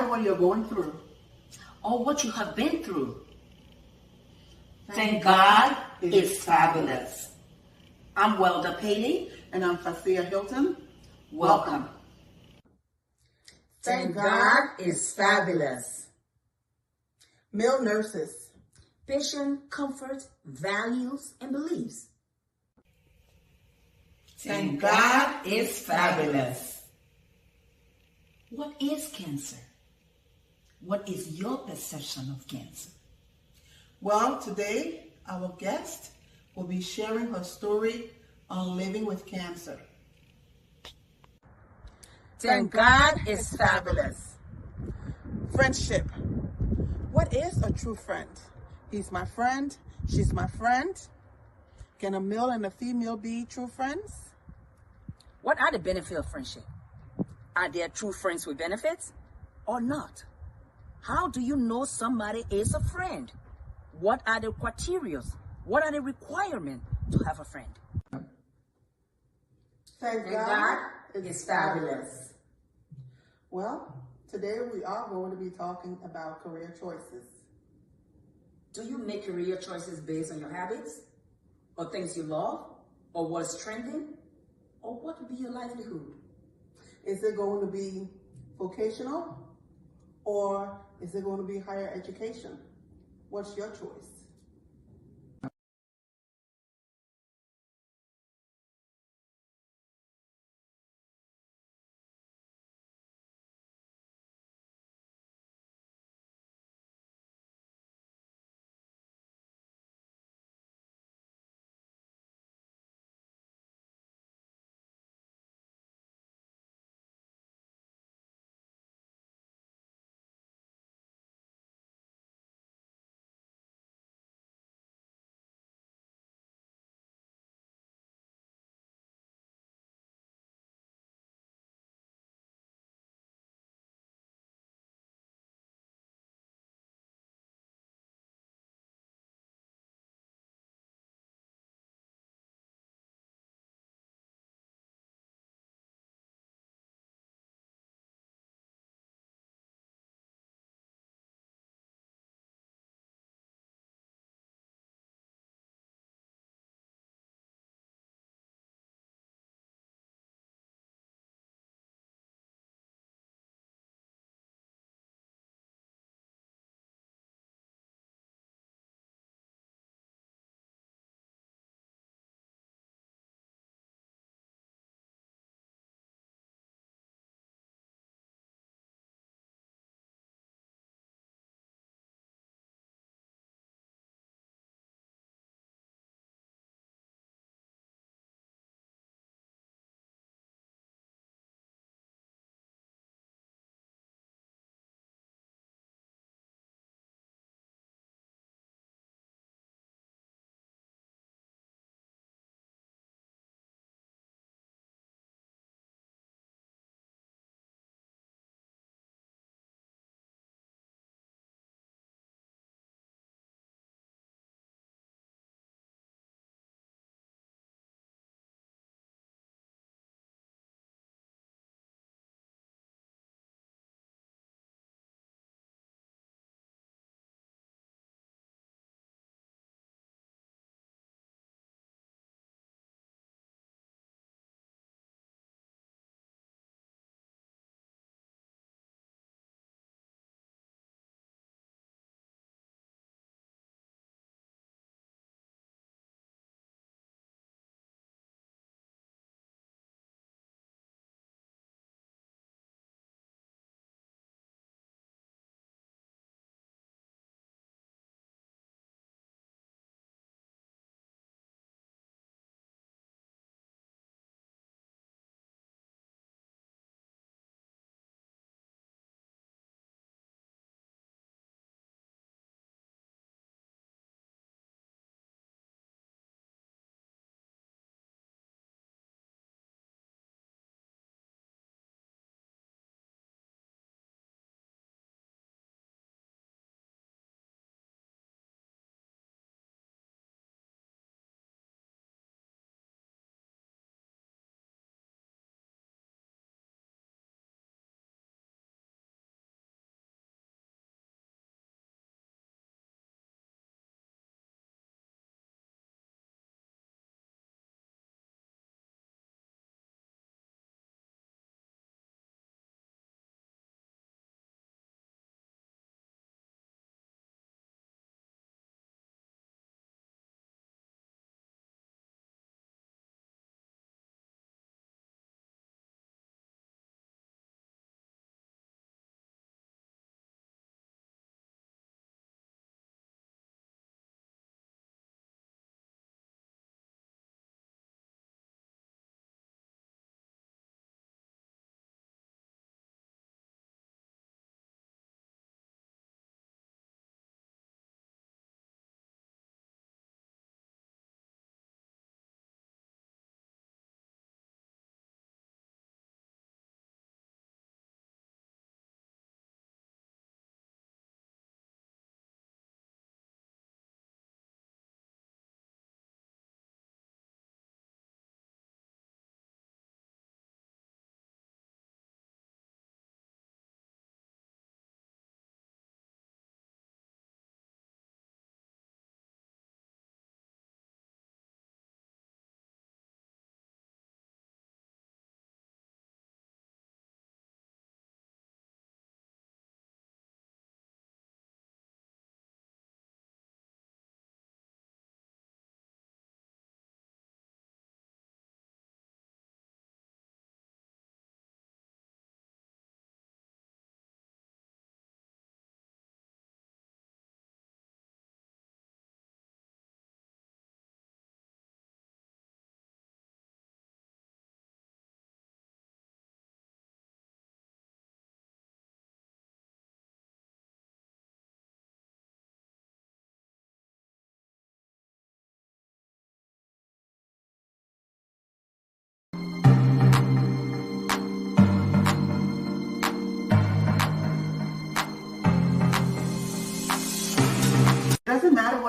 what you're going through or what you have been through. Thank God is fabulous. I'm Welda Paley. And I'm Fasia Hilton. Welcome. Thank God is fabulous. Male nurses. Patient comfort, values, and beliefs. Thank God is fabulous. What is cancer? What is your perception of cancer? Well, today our guest will be sharing her story on living with cancer. Thank God is fabulous. Friendship. What is a true friend? He's my friend. She's my friend. Can a male and a female be true friends? What are the benefits of friendship? Are there true friends with benefits or not? How do you know somebody is a friend? What are the criteria? What are the requirements to have a friend? Thank God is fabulous. Well, today we are going to be talking about career choices. Do you make career choices based on your habits, or things you love, or what's trending, or what would be your livelihood? Is it going to be vocational or is it going to be higher education? What's your choice?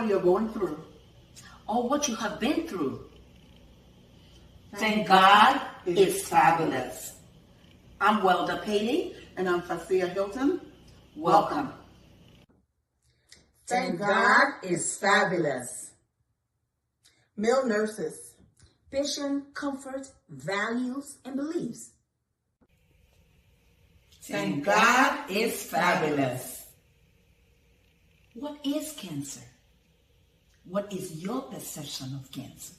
what you're going through or what you have been through. Thank God it's fabulous. I'm Welda Paley. and I'm Fasia Hilton. Welcome. Thank God it's fabulous. Male nurses. Patient comfort, values, and beliefs. Thank God it's fabulous. What is cancer? What is your perception of cancer?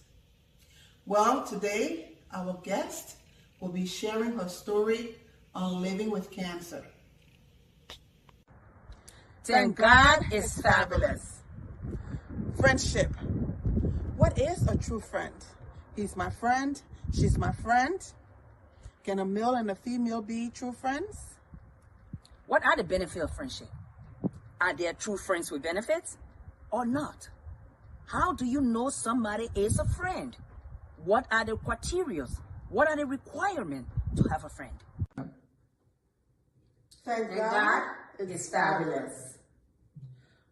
Well, today our guest will be sharing her story on living with cancer. Thank God it's fabulous. Friendship. What is a true friend? He's my friend. She's my friend. Can a male and a female be true friends? What are the benefits of friendship? Are there true friends with benefits or not? How do you know somebody is a friend? What are the criteria? What are the requirements to have a friend? Thank it's fabulous.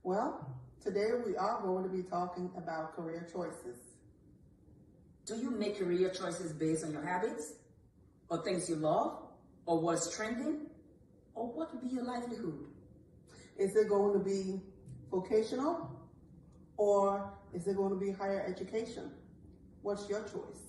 Well, today we are going to be talking about career choices. Do you make career choices based on your habits, or things you love, or what's trending, or what will be your livelihood? Is it going to be vocational or is it going to be higher education? What's your choice?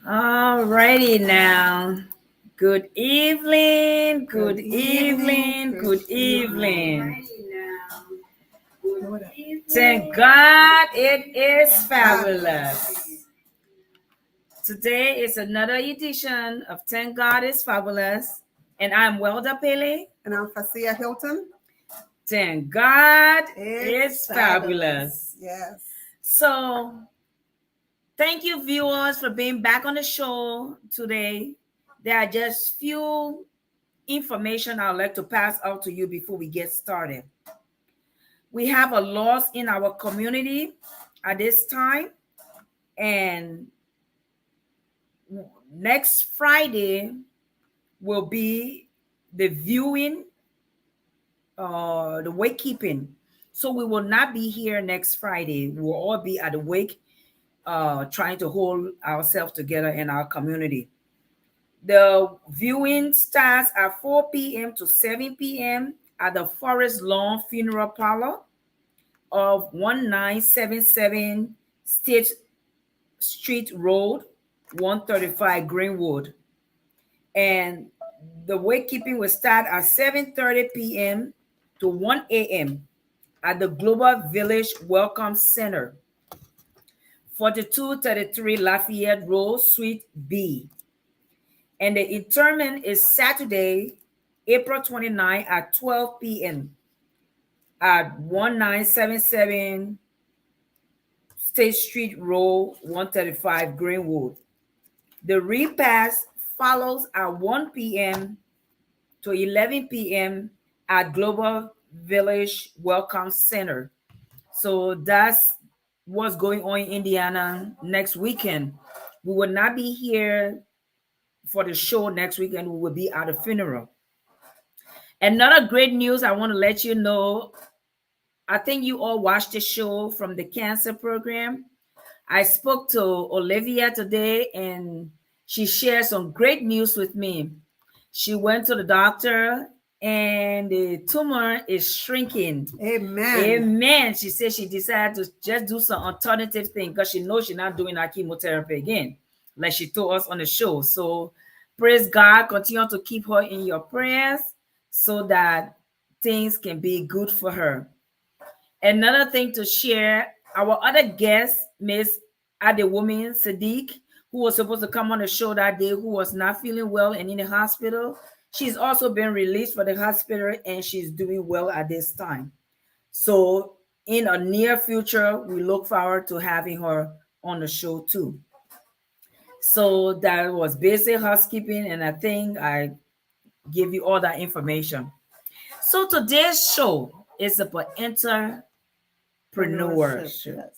Alrighty now. Good evening, good evening, good evening. Thank God it is fabulous. Today is another edition of Thank God is Fabulous. And I'm Welda Paley. And I'm Fasia Hilton. Thank God it's fabulous. Yes. So, thank you, viewers, for being back on the show today. There are just few information I'd like to pass out to you before we get started. We have a loss in our community at this time, and next Friday will be the viewing, the wake keeping. So we will not be here next Friday. We will all be at the wake, trying to hold ourselves together in our community. The viewing starts at 4 p.m. to 7 p.m. at the Forest Lawn Funeral Parlor of 1977 State Street Road, 135 Greenwood. And the wakekeeping will start at 7:30 p.m. to 1 a.m. at the Global Village Welcome Center, 4233 Lafayette Road, Suite B. And the interment is Saturday, April 29 at 12 p.m. at 1977 State Street Road, 135 Greenwood. The repast follows at 1 p.m. to 11 p.m. at Global Village Welcome Center. So that's what's going on in Indiana next weekend. We will not be here for the show next weekend. We will be at a funeral. Another great news I want to let you know. I think you all watched the show from the cancer program. I spoke to Olivia today and she shared some great news with me. She went to the doctor and the tumor is shrinking. Amen. Amen. She said she decided to just do some alternative thing because she knows she's not doing her chemotherapy again, like she told us on the show. So praise God. Continue to keep her in your prayers. so that things can be good for her. Another thing to share, our other guest, Miss Adewoman Sadiq, who was supposed to come on the show that day, who was not feeling well and in the hospital. She's also been released from the hospital and she's doing well at this time. So in a near future, we look forward to having her on the show too. So that was basic housekeeping, and I think I give you all that information. So today's show is about entrepreneurship. Yes.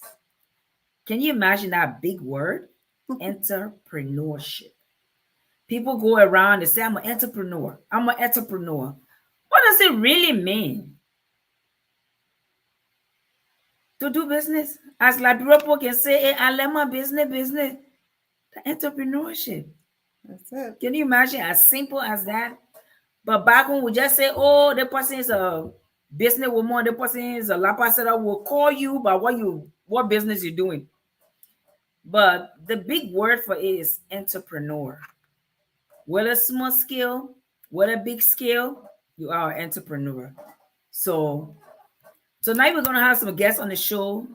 Can you imagine that big word? Entrepreneurship. People go around and say, I'm an entrepreneur. I'm an entrepreneur. What does it really mean? To do business? As like people can say, hey, I let my business. The entrepreneurship. That's it. Can you imagine as simple as that? But back when we just say, oh, the person is a businesswoman, the person is a lapasera, will call you by what business you're doing. But the big word for it is entrepreneur. Whether small scale, whether big scale, you are an entrepreneur. So tonight we're gonna have some guests on the show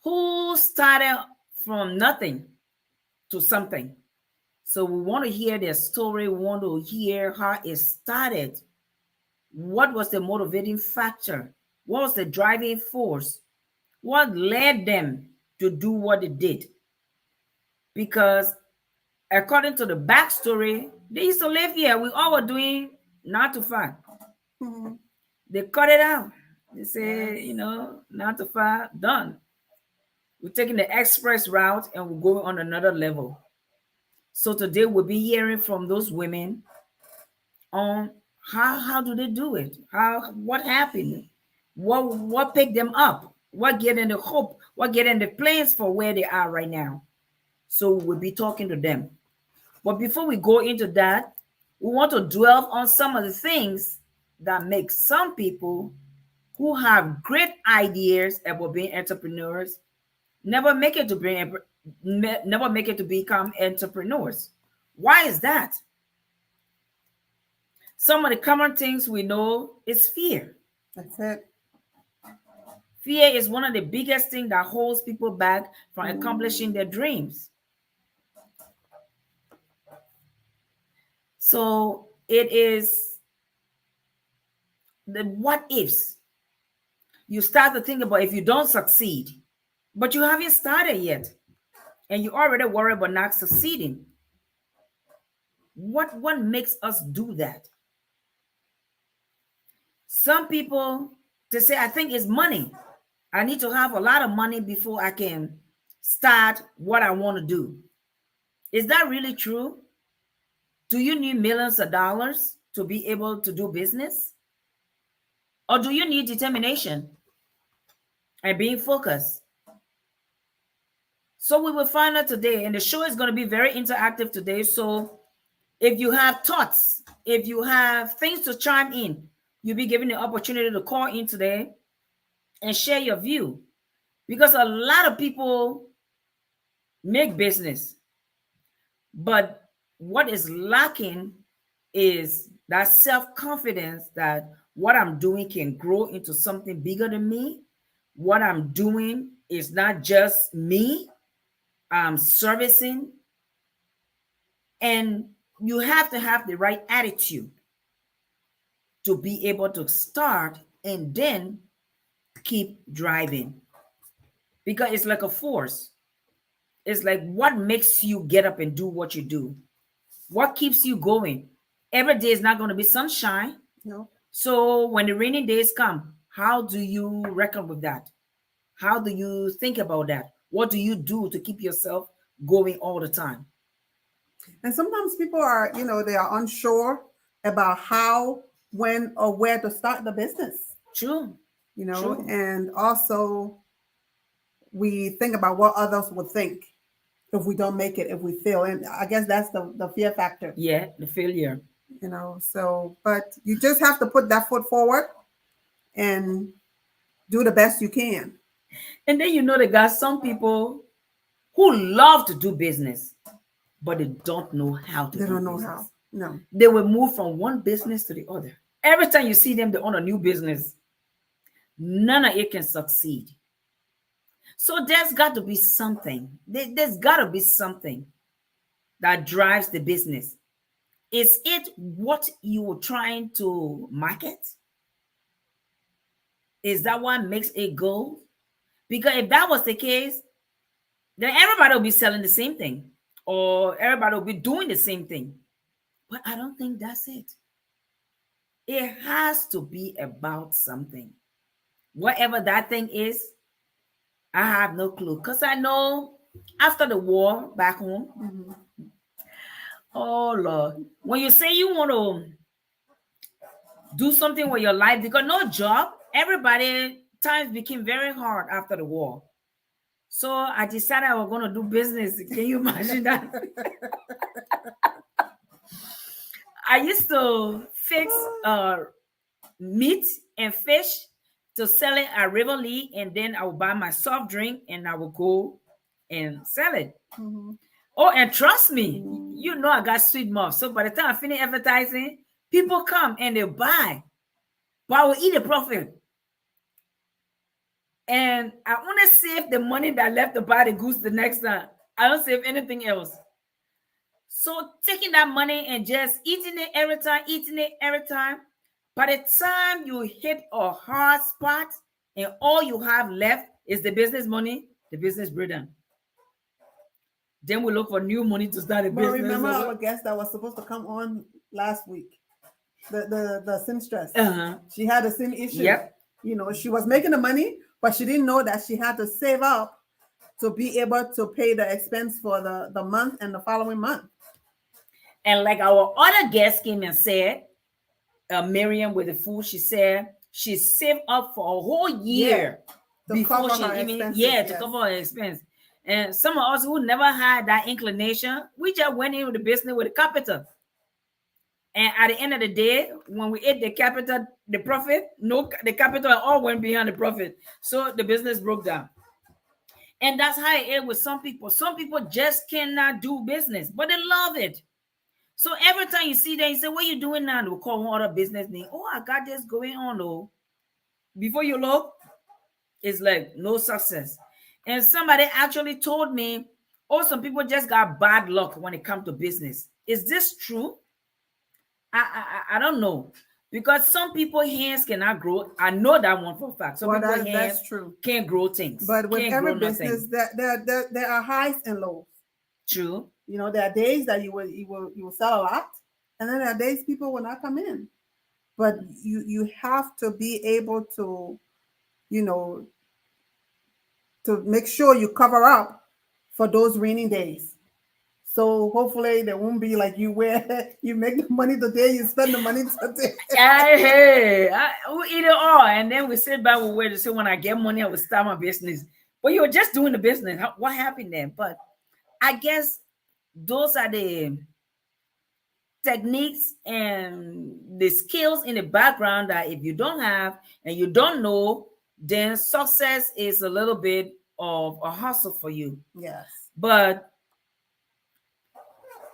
who started from nothing to something. So we want to hear their story. We want to hear how it started. What was the motivating factor? What was the driving force? What led them to do what they did? Because according to the backstory, they used to live here. We all were doing 9 to 5. Mhm. They cut it out. They say, 9 to 5, done. We're taking the express route and we're going on another level. So today we'll be hearing from those women on how do they do it? What happened? What picked them up? What gave them the hope? What gave them the plans for where they are right now? So we'll be talking to them. But before we go into that, we want to dwell on some of the things that make some people who have great ideas about being entrepreneurs never make it to become entrepreneurs. Why is that? Some of the common things we know is fear. That's it. Fear is one of the biggest things that holds people back from accomplishing their dreams. So it is the what ifs. You start to think about if you don't succeed, but you haven't started yet, and you already worry about not succeeding. What makes us do that? Some people, they say, I think it's money. I need to have a lot of money before I can start what I want to do. Is that really true? Do you need millions of dollars to be able to do business? Or do you need determination and being focused? So we will find out today, and the show is going to be very interactive today. So if you have thoughts, if you have things to chime in, you'll be given the opportunity to call in today and share your view. Because a lot of people make business, but what is lacking is that self-confidence that what I'm doing can grow into something bigger than me. What I'm doing is not just me. I'm servicing. And you have to have the right attitude to be able to start and then keep driving. Because it's like a force. It's like what makes you get up and do what you do? What keeps you going? Every day is not going to be sunshine. No. So when the rainy days come, how do you reckon with that? How do you think about that? What do you do to keep yourself going all the time? And sometimes people are, they are unsure about how, when, or where to start the business. True. True. And also we think about what others would think if we don't make it, if we fail. And I guess that's the fear factor. Yeah, the failure. But you just have to put that foot forward and do the best you can. And then they got some people who love to do business, but they don't know how to. They don't know how. No. They will move from one business to the other. Every time you see them, they own a new business. None of it can succeed. So there's got to be something. There's got to be something that drives the business. Is it what you're trying to market? Is that what makes it go? Because if that was the case, then everybody will be selling the same thing, or everybody will be doing the same thing. But I don't think that's it. It has to be about something. Whatever that thing is, I have no clue. Because I know after the war back home, oh Lord, when you say you want to do something with your life, because no job, everybody, times became very hard after the war. So I decided I was going to do business. Can you imagine that? I used to fix meat and fish to sell it at Rivoli, and then I would buy my soft drink and I would go and sell it. Oh, and trust me, you know I got sweet mouth. So by the time I finish advertising, people come and they buy, but I will eat a profit. And I only save the money that left to buy the goose the next time. I don't save anything else. So taking that money and just eating it every time, by the time you hit a hard spot and all you have left is the business money, the business breakdown. Then we look for new money to start a business. But remember our guest that was supposed to come on last week, the seamstress. She had the same issue. Yep. You know, she was making the money, but she didn't know that she had to save up to be able to pay the expense for the month and the following month. And like our other guest came and said, Miriam with the food, she said she saved up for a whole year before she even to cover her expense. And some of us who never had that inclination, we just went into the business with the capital. And at the end of the day, when we ate the capital, the profit, the capital all went behind the profit. So the business broke down. And that's how it is with some people. Some people just cannot do business, but they love it. So every time you see them, you say, what are you doing now? They'll call one other business name. Oh, I got this going on though. Before you look, it's like no success. And somebody actually told me, oh, some people just got bad luck when it comes to business. Is this true? I don't know. Because some people's hands cannot grow. I know that one for a fact. Some people's hands can't grow things. But with every business, there are highs and lows. True. You know, there are days that you will sell a lot, and then there are days people will not come in. But you have to be able to, you know, to make sure you cover up for those rainy days. So hopefully there won't be like you where you make the money today, you spend the money today. Hey, we eat it all, and then we sit back and wait to say when I get money, I will start my business. But you were just doing the business. What happened then? But I guess those are the techniques and the skills in the background that if you don't have and you don't know, then success is a little bit of a hustle for you. Yes. But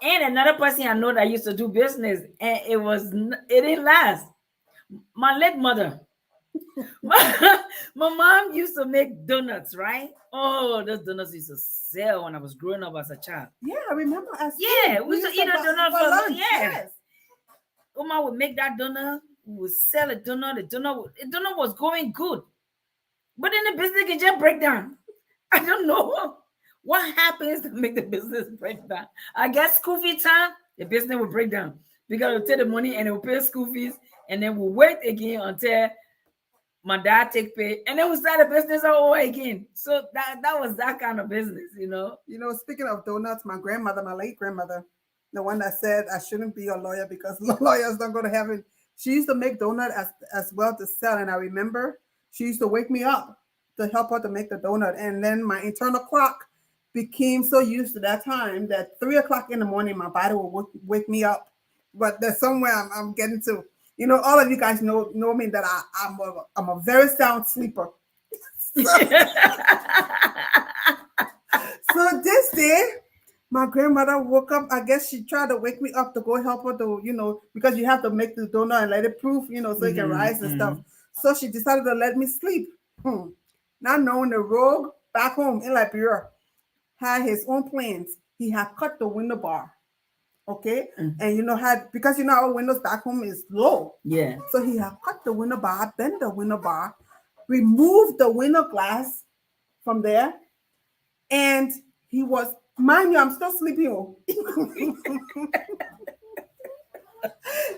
and another person I know that used to do business, and it didn't last. My late mother. My mom used to make donuts, right? Oh, those donuts used to sell when I was growing up as a child. Yeah, I remember. We used to eat a donut for lunch. Yes. Oma would make that donut. We would sell a donut. The donut was going good, but then the business can just break down. I don't know what happens to make the business break down. I guess school fee time, the business will break down because we'll take the money and it will pay school fees, and then we'll wait again until my dad take pay, and then we start a business all over again. So that was that kind of business, you know. You know, speaking of donuts, my late grandmother, the one that said I shouldn't be a lawyer because lawyers don't go to heaven, she used to make donuts as well to sell. And I remember she used to wake me up to help her to make the donut. And then my internal clock became so used to that time that 3 o'clock in the morning, my body will wake me up. But there's somewhere I'm getting to. You know, all of you guys know me that I'm a very sound sleeper. So this day, My grandmother woke up. I guess she tried to wake me up to go help her to, because you have to make the donut and let it proof, so it can rise and stuff. So she decided to let me sleep. Not knowing the rogue back home in Liberia had his own plans. He had cut the window bar. Okay. And because our windows back home is low. Yeah. So he had cut the window bar, bent the window bar, removed the window glass from there, and he was, mind you, I'm still sleeping.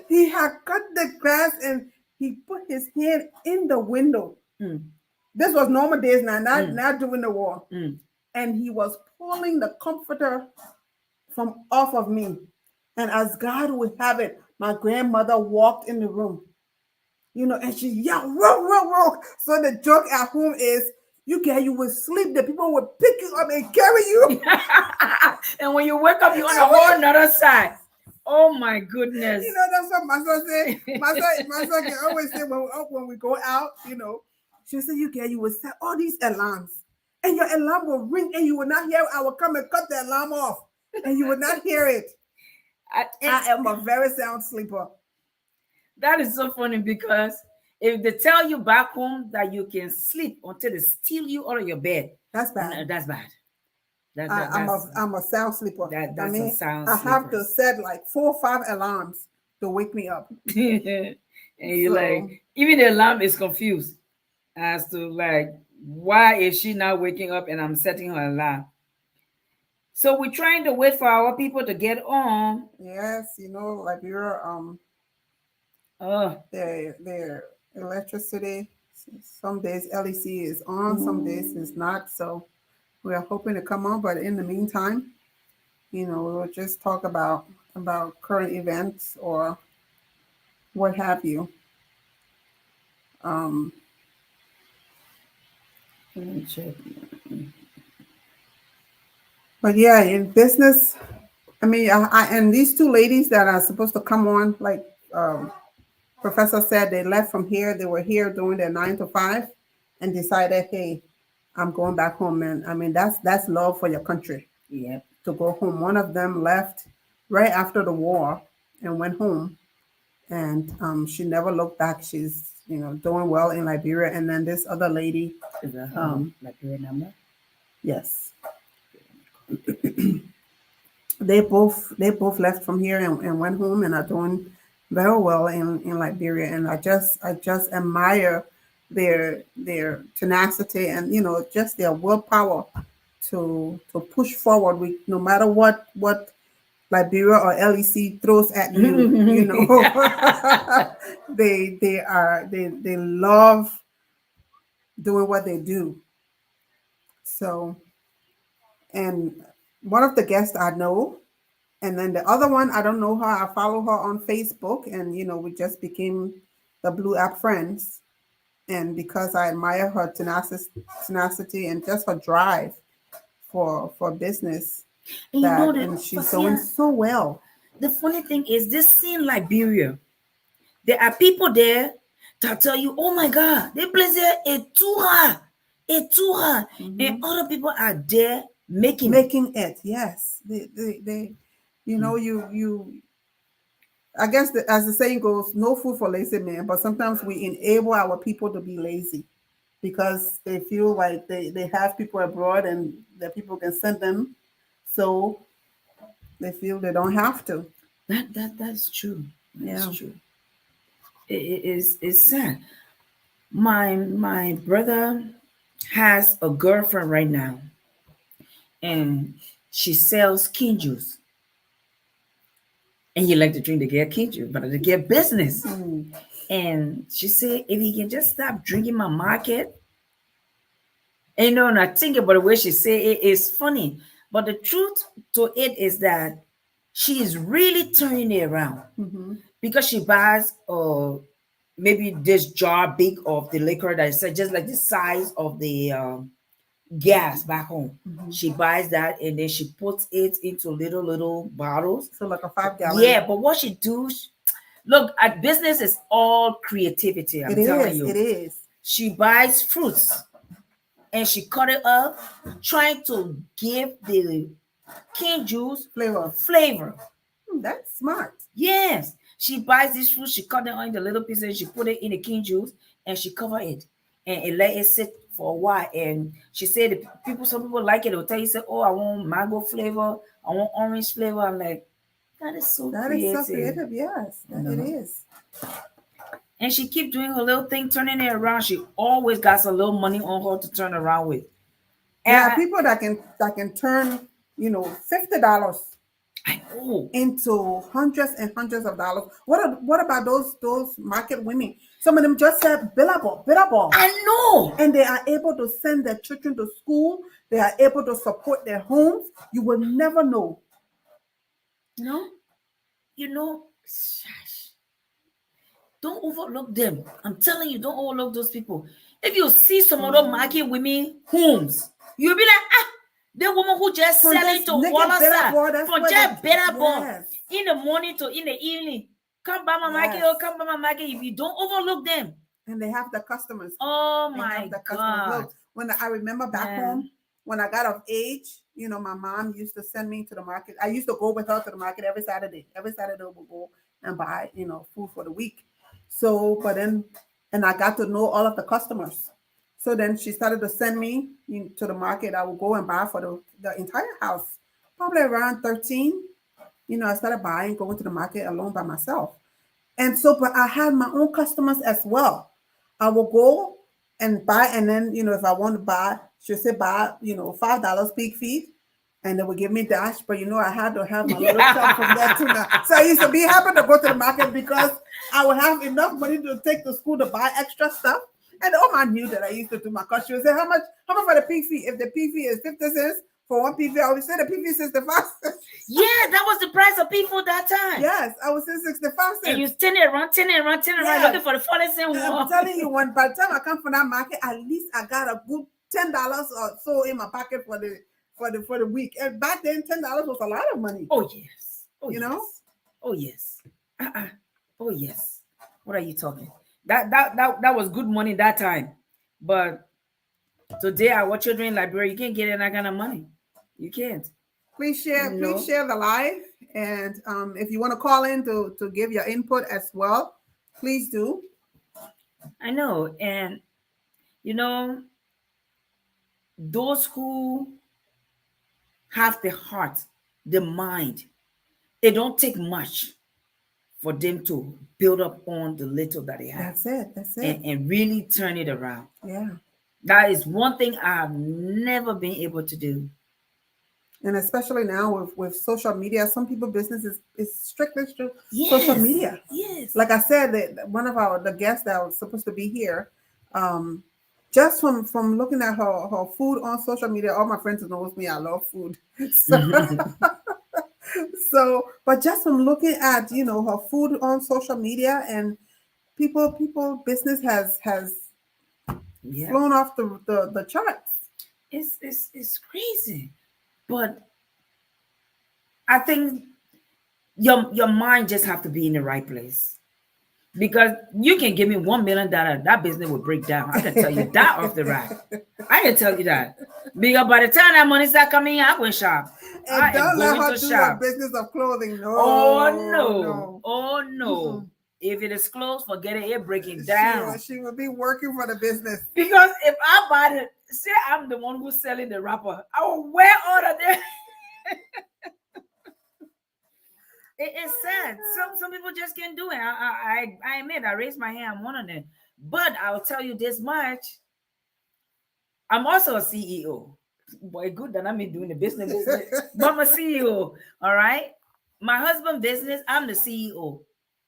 He had cut the glass and he put his hand in the window. This was normal days now, not during the war. And he was pulling the comforter from off of me. And as God would have it, my grandmother walked in the room, and she yelled, "Roll, roll, roll." So the joke at home is, you would sleep, the people would pick you up and carry you. And when you wake up, you're on a whole another side. Oh my goodness. That's what my son said. My son can always say when we go out, she'll say, you would set all these alarms. And your alarm will ring and you will not hear it. I will come and cut the alarm off. And you will not hear it. I am a very sound sleeper. That is so funny, because if they tell you back home that you can sleep until they steal you out of your bed, that's bad. That's bad. I'm a sound sleeper. That's a sound I sleeper. have to set like 4 or 5 alarms to wake me up. And you're like, even the alarm is confused as to like, why is she not waking up and I'm setting her alarm? So we're trying to wait for our people to get on. Yes, Liberia, their electricity, some days LEC is on, some days it's not. So we are hoping to come on, but in the meantime, we'll just talk about current events or what have you. Let me check. But yeah, in business, I mean, and these 2 ladies that are supposed to come on, like Professor said, they left from here. They were here doing their 9 to 5 and decided, hey, I'm going back home. And I mean, that's love for your country. Yeah. To go home. One of them left right after the war and went home. And she never looked back. She's, doing well in Liberia. And then this other lady. Is that Liberia number? Yes. They both left from here and went home and are doing very well in Liberia. And I just admire their tenacity and just their willpower to push forward. No matter what Liberia or LEC throws at you, they love doing what they do. So, and one of the guests I know, and then the other one, I don't know her. I follow her on Facebook, and we just became the Blue App friends. And because I admire her tenacity and just her drive for business, and she's doing so well. The funny thing is, this in Liberia, there are people there that tell you, "Oh my God, this place there is too hard, it's too hard," and other people are there making it. Yes, they you. I guess as the saying goes, no food for lazy men. But sometimes we enable our people to be lazy because they feel like they have people abroad and that people can send them, so they feel they don't have to. That's true. That's true. It's sad. My brother has a girlfriend right now, and she sells king juice. And he like to drink the get king juice, but to get business. And she said, if he can just stop drinking my market. And and I think about the way she said it is funny. But the truth to it is that she is really turning it around because she buys maybe this jar big of the liquor that is just like the size of the gas back home. She buys that and then she puts it into little bottles. So like a 5-gallon. Yeah, but what she do, look, at business is all creativity. I'm telling you. It is. She buys fruits and she cut it up, trying to give the King juice Flavor. flavor. That's smart. Yes. She buys this fruit, she cut it on the little pieces, she put it in the king juice, and she cover it and let it sit for a while. And she said some people like it. They'll tell you, say, oh, I want mango flavor, I want orange flavor. I'm like, that is so That creative. is so creative. Yes, it is. And she keep doing her little thing, turning it around. She always got some little money on her to turn around with. There And are people that can turn, $50 I know. into hundreds and hundreds of dollars. What about those market women? Some of them just said billable. I know. And they are able to send their children to school. They are able to support their homes. You will never know. Shush. Don't overlook them. I'm telling you, don't overlook those people. If you see some other market women homes, you'll be like, the woman who just selling to Walasa for just better ball in the morning to in the evening. Come by my market or come by my market. If you don't overlook them. And they have the customers. Oh my God. Look, when I remember back home, when I got of age, my mom used to send me to the market. I used to go with her to the market every Saturday. Every Saturday we'll go and buy, food for the week. So, and I got to know all of the customers. So then she started to send me to the market. I would go and buy for the entire house. Probably around 13, I started going to the market alone by myself. And so, but I had my own customers as well. I will go and buy, and then, if I want to buy, she'll say buy, $5 peak feed. And they would give me dash, but I had to have my little shop from there too. Now. So I used to be happy to go to the market because I would have enough money to take to school to buy extra stuff. And Oma knew that I used to do my cost. She would say, how much for the pig fee? If the pig fee is 50 cents for one pig fee, I would say the pig fee is 65 cents. Yeah, that was the price of pig food that time. Yes, I would say 65 cents. And you turn it around, looking for the 40 cent one. I'm telling you, by the time I come from that market, at least I got a good $10 or so in my pocket for the week. And back then, $10 was a lot of money. Oh yes. You know? Oh yes. Oh yes. What are you talking? That was good money that time. But today, our children in Liberia, you can't get that kind of money. You can't. Please share the live. And if you want to call in to give your input as well, please do. I know. And, those who have the heart, the mind, it don't take much for them to build up on the little that they have. That's it. And really turn it around. Yeah. That is one thing I've never been able to do. And especially now with social media, some people's business is strictly social media. Yes. Like I said, one of the guests that was supposed to be here, just from looking at her food on social media, all my friends knows me, I love food. But just from looking at, her food on social media, and people business has flown off the charts. It's crazy. But I think your mind just have to be in the right place. Because you can give me $1 million, that business will break down. I can tell you that off the rack. I can tell you that. Because by the time that money start coming in, I go shop. And don't let her do a business of clothing. No. Oh no. Mm-hmm. If it is closed, forget it. It's breaking down. She will be working for the business. Because if I buy it, say I'm the one who's selling the wrapper, I will wear all of them. It's sad. Some people just can't do it. I admit, I raised my hand. I'm one of them. But I'll tell you this much. I'm also a CEO. Boy, good that I'm doing the business. But I'm a CEO. All right. My husband's business, I'm the CEO.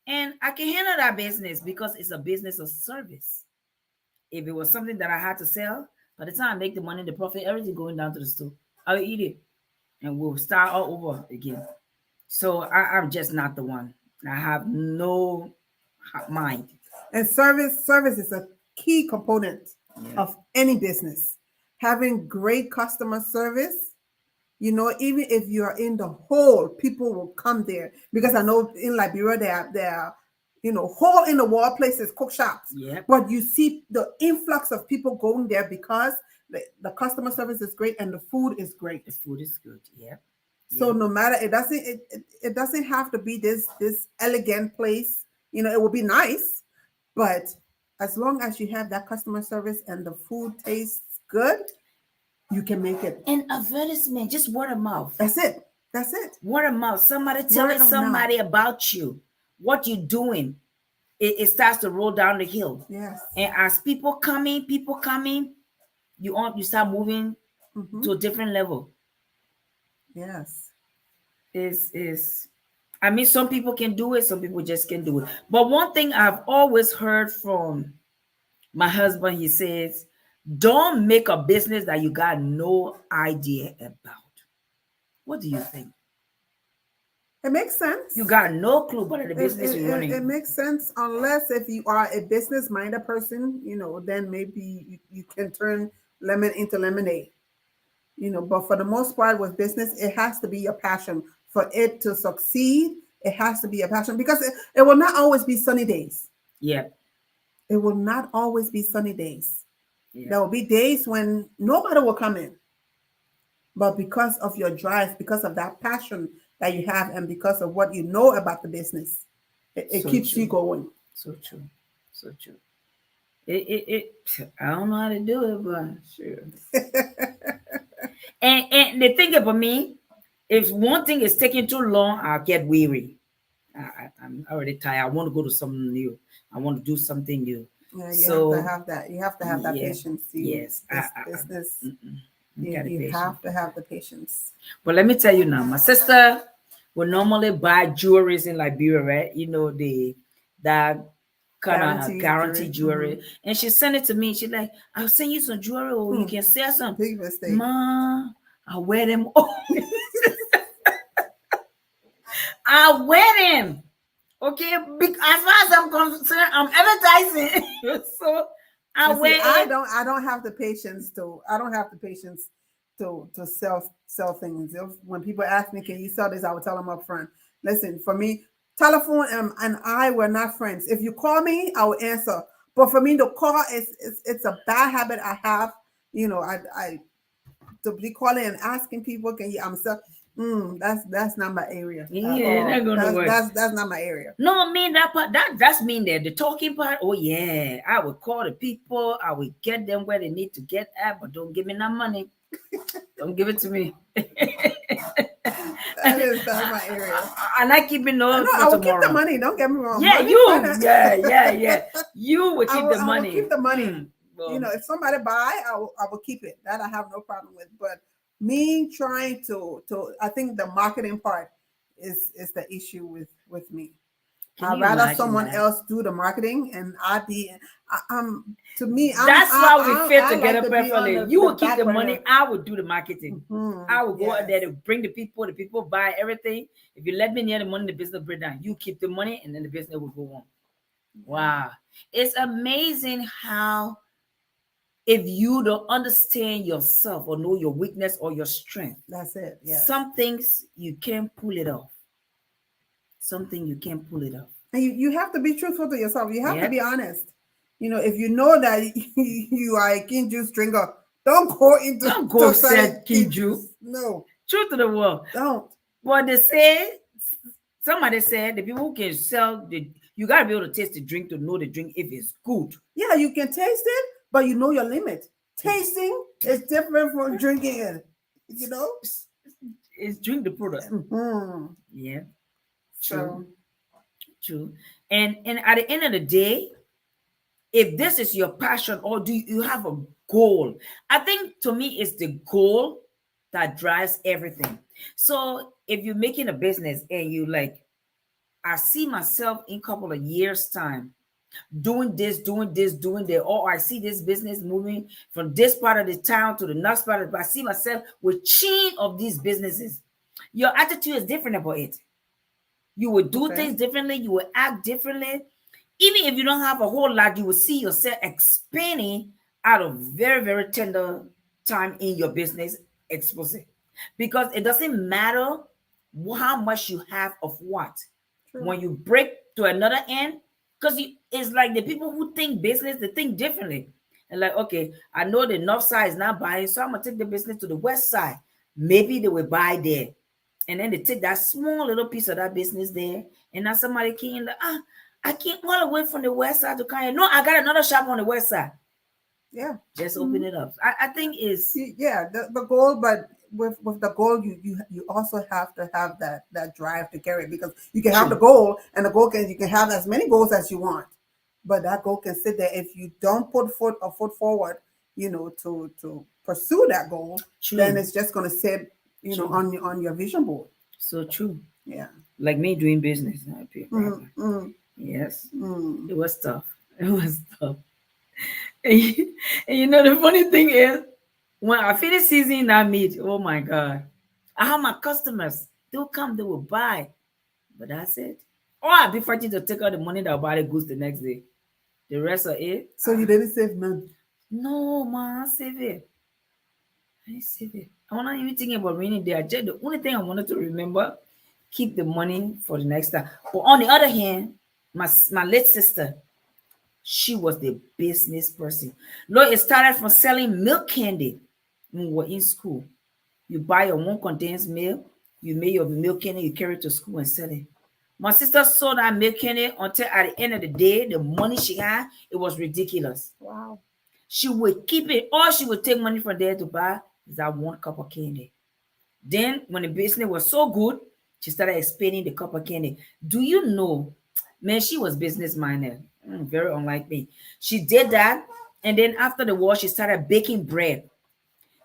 And I can handle that business because it's a business of service. If it was something that I had to sell, by the time I make the money, the profit, everything going down to the store, I'll eat it. And we'll start all over again. So I'm just not the one. I have no mind. And service is a key component of any business. Having great customer service, even if you're in the hole, people will come there. Because I know in Liberia, there are hole in the wall places, cook shops. Yep. But you see the influx of people going there because the customer service is great and the food is great. The food is good, yeah. So no matter, it doesn't have to be this elegant place. It will be nice, but as long as you have that customer service and the food tastes good, you can make it. And advertisement, just word of mouth. That's it. That's it. Word of mouth. Somebody telling somebody about you, what you're doing. It starts to roll down the hill. Yes. And as people coming, you start moving to a different level. Yes. I mean, some people can do it, some people just can't do it. But one thing I've always heard from my husband, he says, don't make a business that you got no idea about. What do you think? It makes sense. You got no clue about the business you're running. It makes sense unless if you are a business-minded person, then maybe you can turn lemon into lemonade. But for the most part with business, it has to be your passion. For it to succeed, it has to be a passion because it will not always be sunny days. Yeah. It will not always be sunny days. Yeah. There will be days when nobody will come in. But because of your drive, because of that passion that you have, and because of what you know about the business, it keeps you going. So true. So true. I don't know how to do it, but sure. and the thing about me, if one thing is taking too long, I'll get weary. I'm already tired. I want to go to something new. I want to do something new. Yeah, you have to have that. You have to have that Yeah. patience. Yes. Business. You have to have the patience. But let me tell you now, my sister will normally buy jewelries in Liberia, right? That kind of guarantee jewelry. And she sent it to me. She's like, I'll send you some jewelry or you can sell some. Big mistake. Ma, I wear them all. I wear them. Okay, as far as I'm concerned, I'm advertising. So I don't have the patience to sell things. When people ask me, can you sell this? I will tell them up front. Listen, for me, telephone and I were not friends. If you call me, I will answer. But for me, the call it's a bad habit I have. I to be calling and asking people, can you? That's not my area. Yeah, that's gonna work. That's not my area. No, I mean that part. That's mean there. The talking part. Oh yeah, I will call the people. I will get them where they need to get at, but don't give me that money. Don't give it to me. That's my area. And I keep it no. I will keep the money. Don't get me wrong. Yeah, yeah. You will keep the money. I will keep the money. Well, if somebody buy, I will keep it. That I have no problem with. But me trying to I think the marketing part is the issue with me. I'd rather someone else do the marketing and to me, that's why we fit together perfectly. You will keep the money, I will do the marketing. I will go out there to bring the people buy everything. If you let me near the money, the business break down. You keep the money and then the business will go on. Wow. It's amazing how if you don't understand yourself or know your weakness or your strength, that's it. Yeah. Some things you can't pull it off. Something you can't pull it off. And you have to be truthful to yourself. You have to be honest. If you know that you are a king juice drinker, don't go sell king juice. No. Truth to the world. Don't. But somebody said the people who can sell you gotta be able to taste the drink to know the drink if it's good. Yeah, you can taste it, but you know your limit. Tasting is different from drinking it. It's drink the product. Yeah. True. And at the end of the day, if this is your passion or do you have a goal, I think to me it's the goal that drives everything. So if you're making a business and you I see myself in a couple of years' time doing this, doing that, or I see this business moving from this part of the town to the next part I see myself with chain of these businesses. Your attitude is different about it. You will do things differently. You will act differently. Even if you don't have a whole lot, you will see yourself expanding out of very, very tender time in your business exposure. Because it doesn't matter how much you have of what. True. When you break to another end, because it's like the people who think business, they think differently. And okay, I know the north side is not buying, so I'm going to take the business to the west side. Maybe they will buy there. And then they take that small little piece of that business there, and now somebody came like, I came all the way from the west side to come here. No, I got another shop on the west side. Yeah. Just open it up. I think it's Yeah, the goal, but with the goal, you also have to have that drive to carry it, because you can have the goal, and the goal you can have as many goals as you want, but that goal can sit there if you don't put a foot forward, to pursue that goal. True. Then it's just going to sit, True. on your vision board. So true. Yeah. Like me doing business. Yes. Mm. It was tough. It was tough. And the funny thing is, when I finish seasoning that meat, oh my God, I have my customers. They'll come, they will buy. But that's it. Or I'll be fighting to take out the money that I'll buy the goods the next day. The rest of it. So you didn't save none? No, man, I save it. I didn't save it. I'm not even thinking about rainy day. The only thing I wanted to remember, keep the money for the next time. But on the other hand, my late sister, she was the business person. Look, it started from selling milk candy when we were in school. You buy your one condensed milk, you make your milk candy, you carry it to school and sell it. My sister sold that milk candy until at the end of the day, the money she had, it was ridiculous. Wow. She would keep it, or she would take money from there to buy that one cup of candy. Then, when the business was so good, she started expanding the cup of candy. Do you know, man, she was business-minded. Very unlike me. She did that, and then after the war, she started baking bread.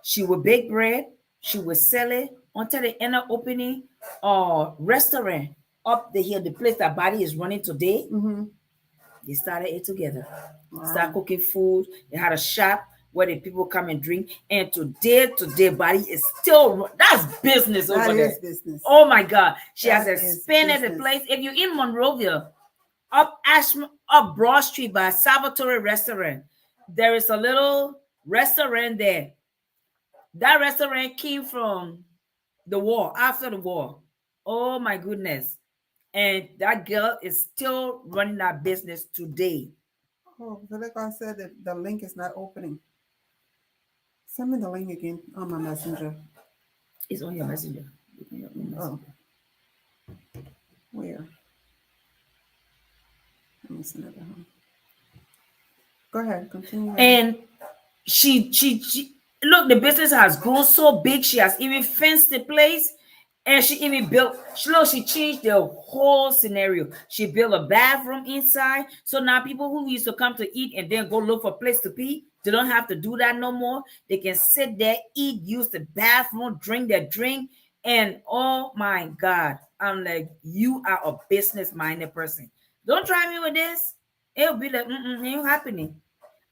She would bake bread, she would sell it until they end up opening a restaurant up the hill, the place that Body is running today. Mm-hmm. They started it together. Wow. Started cooking food. They had a shop where the people come and drink. And today, Body is still, that's business over there. That is business. Oh my God. She That has is expanded the business. place. If you're in Monrovia, up Broad Street by Salvatore Restaurant, there is a little restaurant there. That restaurant came from the war, after the war. Oh my goodness. And that girl is still running that business today. Oh, so like I said, the link is not opening. Send me the link again on my messenger. It's on your messenger. Oh. Where? Let me send it to her. Go ahead, continue. And she look, the business has grown so big. She has even fenced the place, and she even built. She changed the whole scenario. She built a bathroom inside, so now people who used to come to eat and then go look for a place to pee, they don't have to do that no more. They can sit there, eat, use the bathroom, drink their drink, and oh my God, I'm like, you are a business-minded person. Don't try me with this. It'll be like, it ain't happening.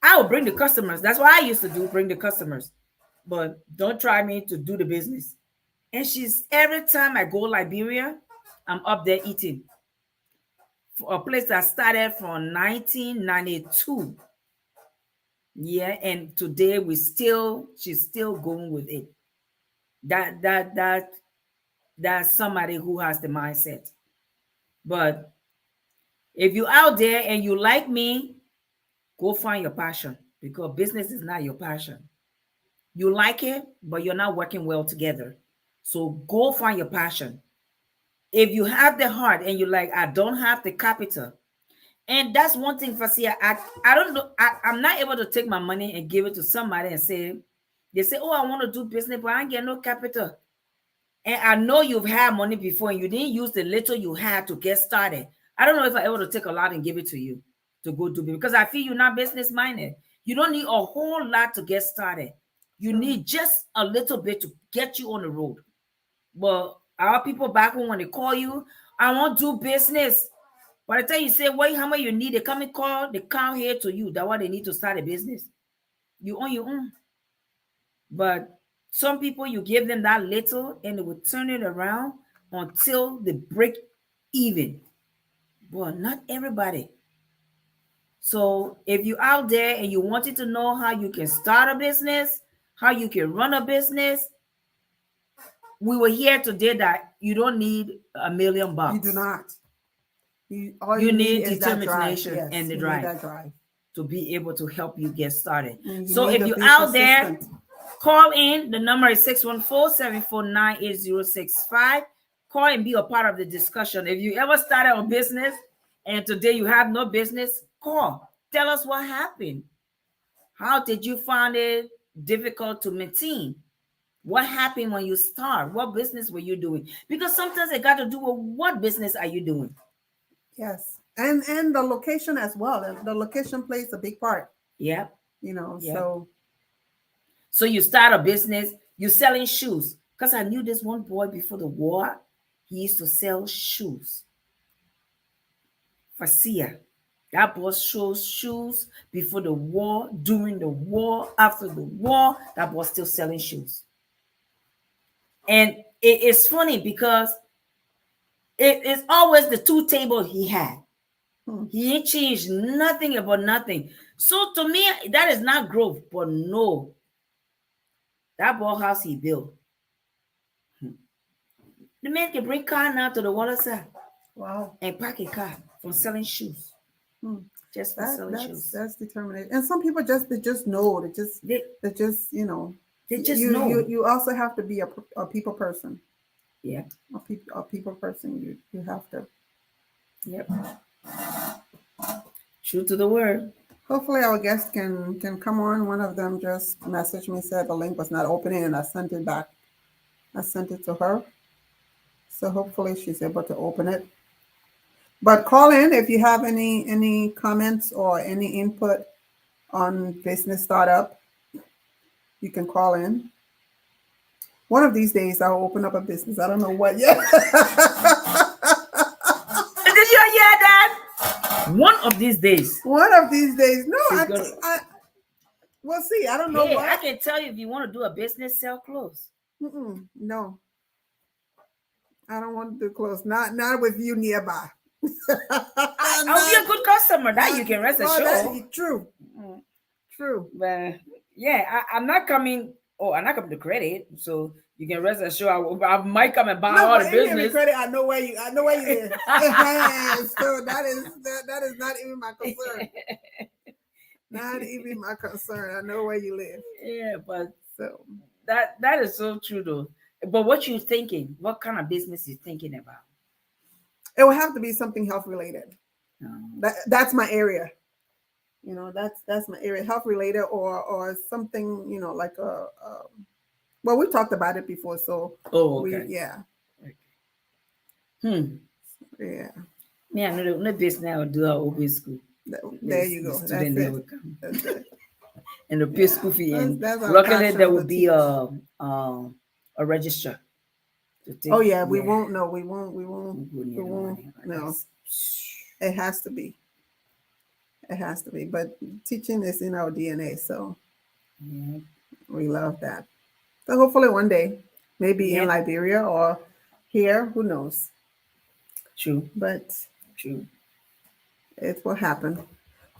I will bring the customers. That's what I used to do, bring the customers. But don't try me to do the business. And every time I go Liberia, I'm up there eating. For a place that started from 1992. Yeah, and today she's still going with it. That's somebody who has the mindset. But if you're out there and you like me, go find your passion, because business is not your passion. You like it, but you're not working well together. So go find your passion. If you have the heart and you're like, I don't have the capital. And that's one thing, Fasia. I don't know. I'm not able to take my money and give it to somebody and they say, oh, I want to do business, but I ain't get no capital. And I know you've had money before and you didn't use the little you had to get started. I don't know if I'm able to take a lot and give it to you to go do it, because I feel you're not business minded. You don't need a whole lot to get started. You need just a little bit to get you on the road. But our people back home, when they call you, I want to do business. By the time you say, wait, how much you need, they come and call, they come here to you. That's why they need to start a business. You on your own. But some people, you give them that little and they will turn it around until they break even. But not everybody. So if you're out there and you wanted to know how you can start a business, how you can run a business, we were here today that you don't need $1 million. You do not. You need determination and the drive that drive to be able to help you get started. You so need if to you're be out there, persistent. call in. The number is 614-749-8065. Call and be a part of the discussion. If you ever started a business and today you have no business, call. Tell us what happened. How did you find it difficult to maintain? What happened when you start? What business were you doing? Because sometimes it got to do with what business are you doing. Yes. And the location as well. The location plays a big part, Yeah. you know. Yeah. So you start a business, you're selling shoes. Because I knew this one boy before the war, he used to sell shoes. Facia. That boy shows shoes before the war, during the war, after the war, that boy still selling shoes. And it's funny because it's always the two tables he had. He ain't changed nothing about nothing. So to me, that is not growth, but no. That ball house he built. The man can bring car now to the water side. wow. And park a car from selling shoes. Just for selling shoes. That's determination. And some people they just know. They just you know. They just know. You also have to be a people person. Yeah. A people person. You have to. Yep. True to the word. Hopefully our guests can come on. One of them just messaged me, said the link was not opening, and I sent it back. I sent it to her. So hopefully she's able to open it. But call in if you have any comments or any input on business startup. You can call in. One of these days I'll open up a business. I don't know what yet. Did you hear that? One of these days. One of these days. No, we'll see. I don't know what. I can tell you if you want to do a business, sell clothes. No. I don't want to do clothes. Not with you nearby. I'll be a good customer. That you can rest assured. True. True. But yeah, I'm not coming. Oh, I'm not coming to credit, so you can rest assured I might come and buy all the business. Credit, I know where you live. So that is not even my concern. Not even my concern. I know where you live. Yeah, but so that is so true though. But what you thinking? What kind of business you thinking about? It will have to be something health related. That's my area. You know, that's my area, health related or something, you know, like well, we talked about it before, so okay. Yeah. Yeah. Yeah, no business now do our open school. There you go. That's it. That's it. And the pay school fee, and luckily there will be a registrar. Oh yeah, we won't. No, we won't. No, it has to be. It has to be. But teaching is in our DNA, so we love that. So hopefully one day, maybe in Liberia or here, who knows? True, but true. It will happen.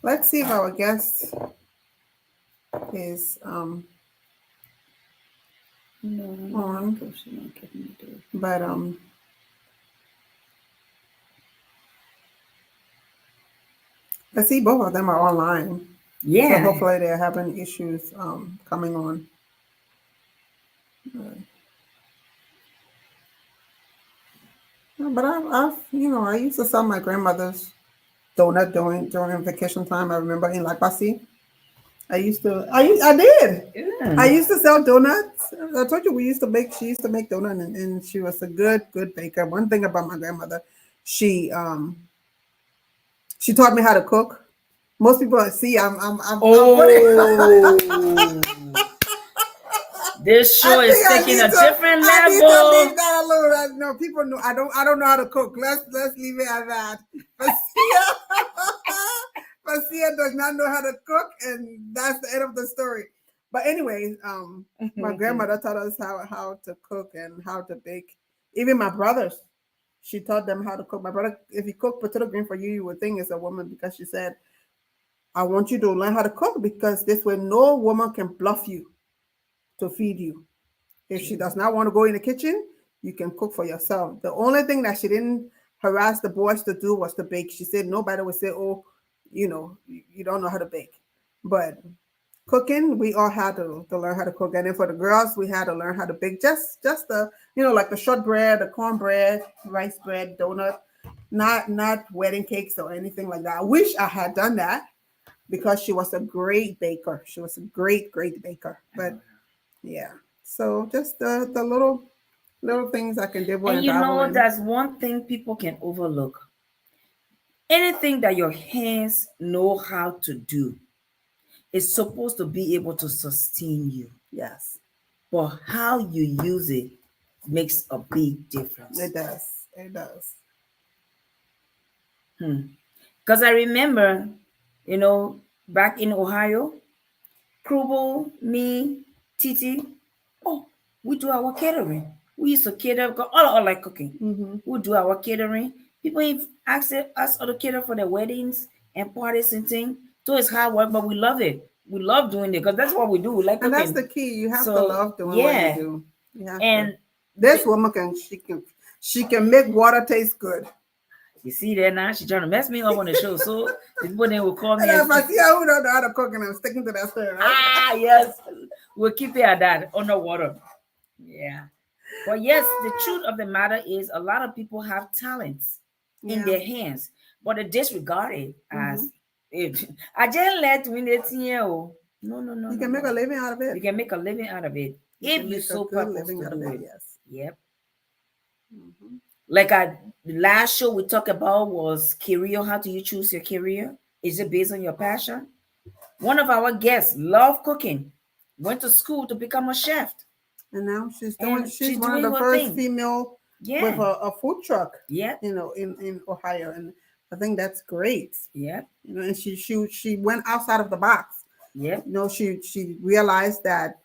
Let's see if our guest is on. But I see both of them are online. Yeah. So hopefully they're having issues coming on. But I've I used to sell my grandmother's donut during vacation time. I remember in Lakbasi. I did. Yeah. I used to sell donuts. I told you she used to make donuts, and she was a good baker. One thing about my grandmother, she taught me how to cook. Most people see I'm This show is taking a different level. No, people know I don't know how to cook. Let's leave it at that. Facia does not know how to cook, and that's the end of the story. But anyways, my grandmother taught us how to cook and how to bake. Even my brothers, she taught them how to cook. My brother, if you cook potato green for you, you would think it's a woman, because she said, I want you to learn how to cook, because this way no woman can bluff you to feed you. If she does not want to go in the kitchen, you can cook for yourself. The only thing that she didn't harass the boys to do was to bake. She said nobody would say, oh, you don't know how to bake. But cooking, we all had to learn how to cook. And then for the girls, we had to learn how to bake just the, like the shortbread, the cornbread, rice bread, donut, not wedding cakes or anything like that. I wish I had done that because she was a great baker. She was a great baker. But yeah. So just the little things I can dabble And and you dabble know, in. that's one thing people can overlook. Anything that your hands know how to do is supposed to be able to sustain you. Yes, But how you use it makes a big difference. it does. It does. Because I remember, back in Ohio, Krubel, me, Titi, oh, we do our catering. We used to cater, because all like cooking. Mm-hmm. We do our catering. People ask us to cater for their weddings and parties and things. So it's hard work, but we love it. We love doing it because that's what we do. We like And cooking. that's the key. You have to So, love doing what yeah. you do. You have to. And This woman she can make water taste good. you see there now, she's trying to mess me up on the show. So the people then will call me. And if I see her who don't know how to cook, and I'm sticking to that story, right? Yes, we'll keep it at that, underwater. Yeah. But yes, the truth of the matter is a lot of people have talents in their hands, but they disregard it as if I just let win it. No. You can make a living out of it. You can make a living out of it if you so purpose to do it. Yes. Yep. Like the last show we talked about was career. How do you choose your career? Is it based on your passion? One of our guests loved cooking, went to school to become a chef. And now she's she's one of doing the her first thing. female with a food truck. Yeah. In Ohio. And I think that's great. Yeah. And she went outside of the box. Yeah. She realized that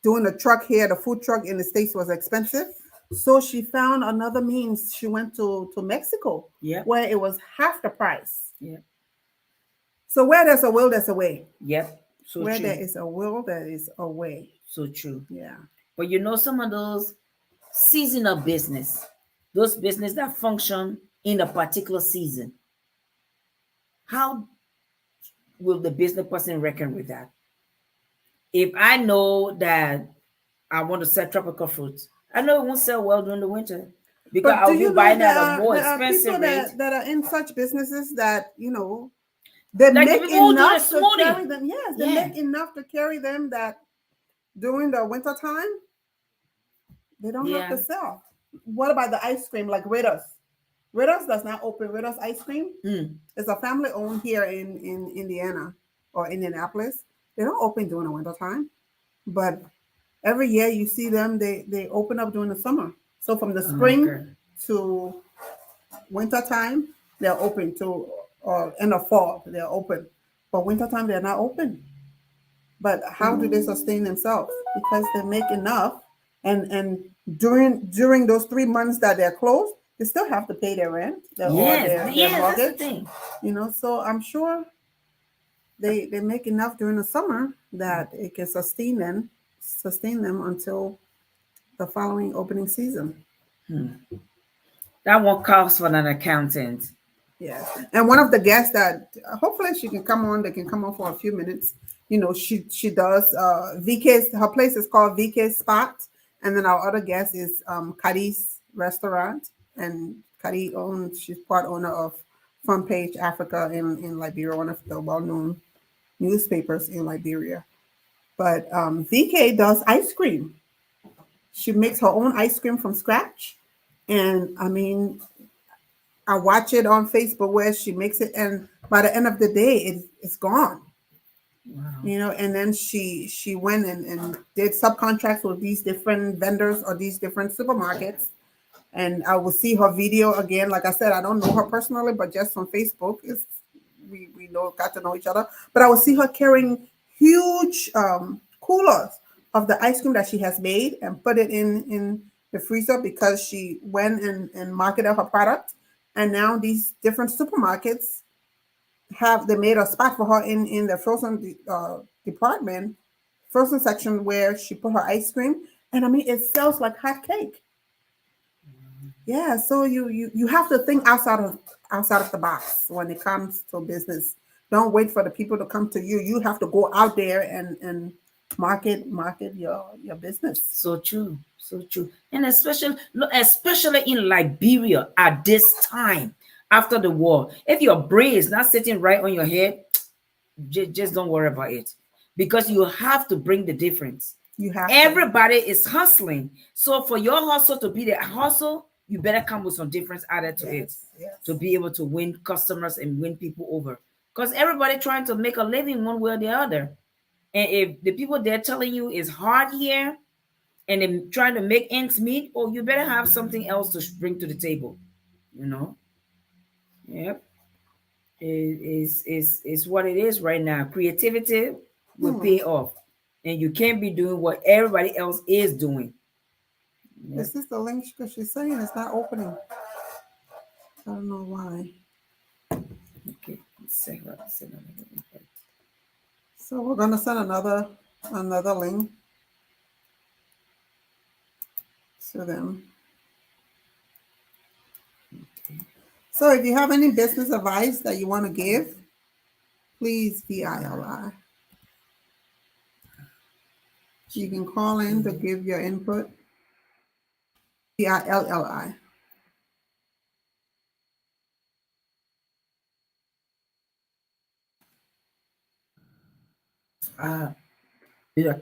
doing a truck here, the food truck in the States was expensive. So she found another means. She went to Mexico, where it was half the price. Yeah. So where there's a will, there's a way. Yep. So where true. there is a will, there is a way. So true. Yeah. But some of those seasonal business, those business that function in a particular season, how will the business person reckon with that? If I know that I want to sell tropical fruits, I know it won't sell well during the winter because I'll be buying at a more expensive rate. That are in such businesses that they like make enough to carry them. Yes, they make enough to carry them that during the winter time they don't have to sell. What about the ice cream like Ritter's? Ritter's does not open. Ritter's ice cream is a family owned here in Indiana or Indianapolis. They don't open during the winter time, but every year you see them. They open up during the summer. So from the spring to winter time, they're open or in the fall they're open. But winter time they're not open. But how do they sustain themselves? Because they make enough, and during those 3 months that they're closed, they still have to pay their rent, their mortgage. That's the thing. So I'm sure they make enough during the summer that it can sustain them until the following opening season. That one calls for an accountant. Yes. And one of the guests that hopefully she can come on, they can come on for a few minutes. She does VK's, her place is called VK's Spot. And then our other guest is Kadi's Restaurant. And Kadi she's part owner of Front Page Africa in Liberia, one of the well-known newspapers in Liberia. But VK does ice cream. She makes her own ice cream from scratch. And I watch it on Facebook where she makes it, and by the end of the day, it's gone. Wow. And then she went and did subcontracts with these different vendors or these different supermarkets. And I will see her video again. Like I said, I don't know her personally, but just on Facebook, we got to know each other. But I will see her carrying huge coolers of the ice cream that she has made and put it in the freezer because she went and marketed her product. And now these different supermarkets they made a spot for her in the frozen department, frozen section where she put her ice cream. And it sells like hot cake. Yeah, so you have to think outside of the box when it comes to business. Don't wait for the people to come to you. You have to go out there and market your business. So true, so true. And especially in Liberia at this time after the war, if your brain is not sitting right on your head, just don't worry about it, because you have to bring the difference. You have Everybody is hustling, so for your hustle to be the hustle, you better come with some difference added to it to be able to win customers and win people over, because everybody trying to make a living one way or the other. And if the people they're telling you is hard here and they're trying to make ends meet, oh, you better have something else to bring to the table, you know. Yep. Is what it is right now. Creativity will pay off, and you can't be doing what everybody else is doing. Yep. This is the link because she's saying it's not opening. I don't know why. Okay, so we're gonna send another link to them. Okay. So if you have any business advice that you want to give, please VILI. You can call in to give your input. VILLI.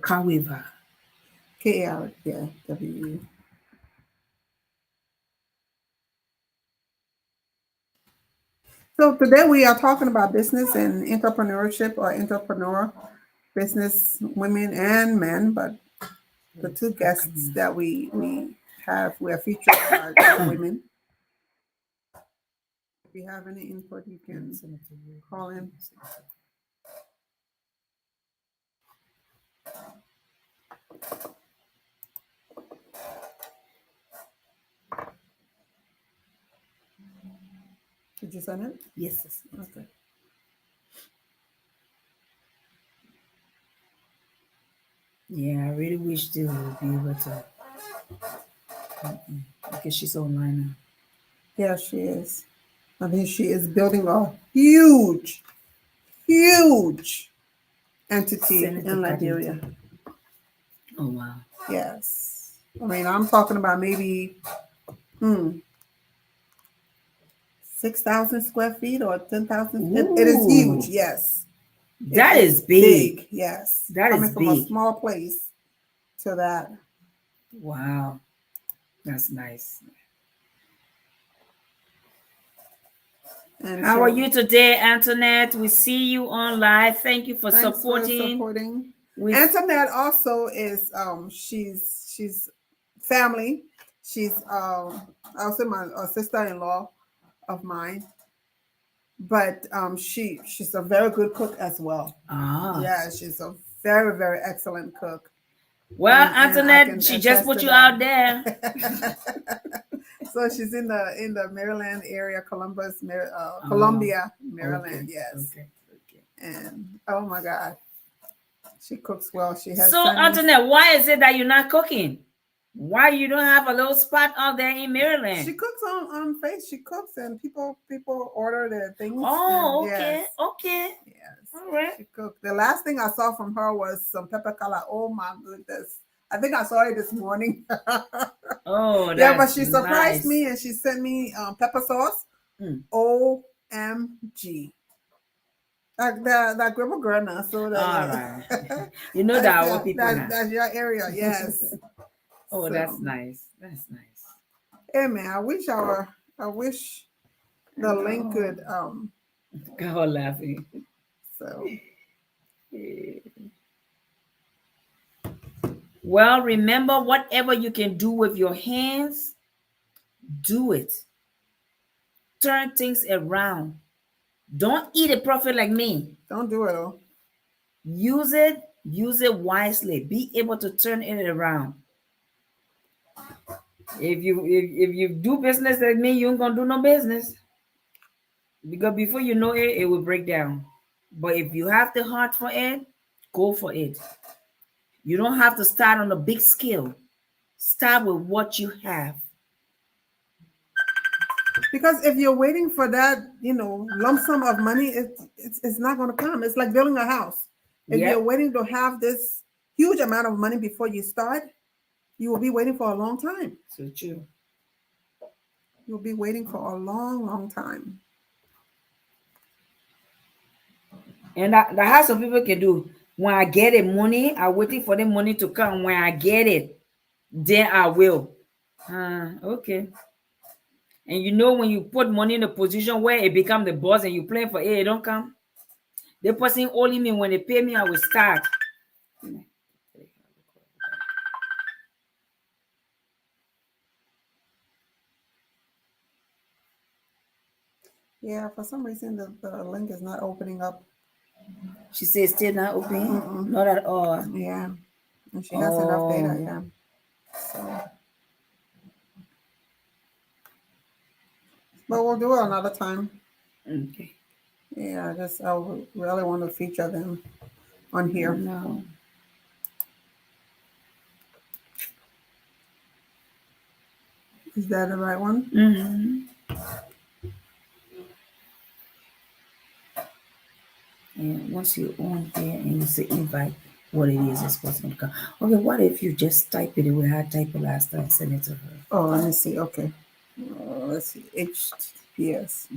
Kawiva. KL, yeah, W. So today we are talking about business and entrepreneurship, or entrepreneur, business women and men, but the two guests that we are featured are women. If you have any input, you can call in. Did you send it? Yes. Okay. Yeah, I really wish they would be able to. Because she's online now. Yeah, she is. I mean, she is building a huge entity in Liberia. Oh, wow. Yes. I mean, I'm talking about maybe 6,000 square feet or 10,000. It is huge. Yes. That is big. Yes. That Coming is from big. a small place to that. Wow. That's nice. And how are you today, Antoinette? We see you on live. Thank you for supporting. Antoinette also is she's family. She's also my sister-in-law of mine. But she's a very good cook as well. Yeah, she's a very, very excellent cook. Well, Antoinette, she just put you out there. So she's in the Maryland area, Columbia, Maryland. Okay. Yes. Okay. And oh my God, she cooks well. She has. So Antoinette, why is it that you're not cooking? Why you don't have a little spot out there in Maryland? She cooks on Face. She cooks and people order their things. Oh, and okay, yes. okay. Yes. All right. She cooked. The last thing I saw from her was some pepper color. Oh my goodness. I think I saw it this morning. Oh, that's yeah, but she surprised nice. me and she sent me pepper sauce. OMG. That grandma girl now. So that, all right. You know that our people that's your area, yes. Oh, so, that's nice. That's nice. Hey man, I wish the link could go laughing. So well, remember, whatever you can do with your hands, do it. Turn things around. Don't eat a profit like me. Don't do it all. Use it wisely. Be able to turn it around. If you do business like me, you ain't gonna do no business. Because before you know it, it will break down. But if you have the heart for it, go for it. You don't have to start on a big scale. Start with what you have. Because if you're waiting for that, lump sum of money, it's not going to come. It's like building a house. If you're Yep. waiting to have this huge amount of money before you start, you will be waiting for a long time. So true. You'll be waiting for a long, long time. And that how some people can do. When I get the money, I'm waiting for the money to come. When I get it, then I will. Okay. And when you put money in a position where it become the boss and you plan for it don't come. The person only me when they pay me, I will start. Yeah, for some reason the link is not opening up. She says still not open. Not at all. Yeah. And she has enough data, Oh. yeah. So, but we'll do it another time. Okay. Yeah, I really want to feature them on here. No. Is that the right one? Mm-hmm. And once you on here and you say invite, what it is supposed to come. Okay, what if you just type it the way I typed it last time, send it to her? Oh, let me see. Okay. Let's see. HTTPS. /.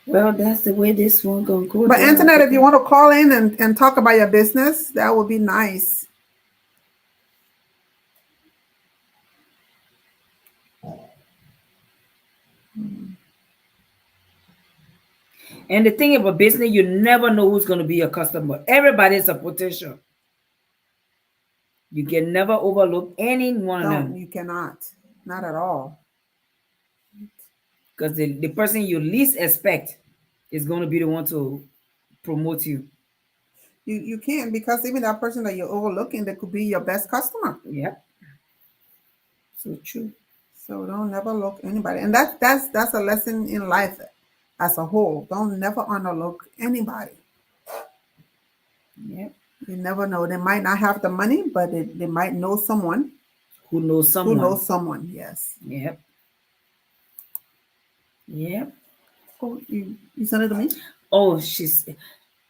Well, that's the way this one gonna go. But down. Antoinette, if you want to call in and talk about your business, that would be nice. And the thing about business, you never know who's going to be your customer. Everybody's a potential. You can never overlook any one of No, them you cannot. Not at all. because the person you least expect is going to be the one to promote you. You can't, because even that person that you're overlooking, that could be your best customer. Yep. So true. So don't never look anybody. And that's a lesson in life as a whole. Don't never underlook anybody. Yep. You never know. They might not have the money, but they might know someone Who knows someone? who knows someone. Yes. Yep. Yep. Oh, you sent it to me? Oh,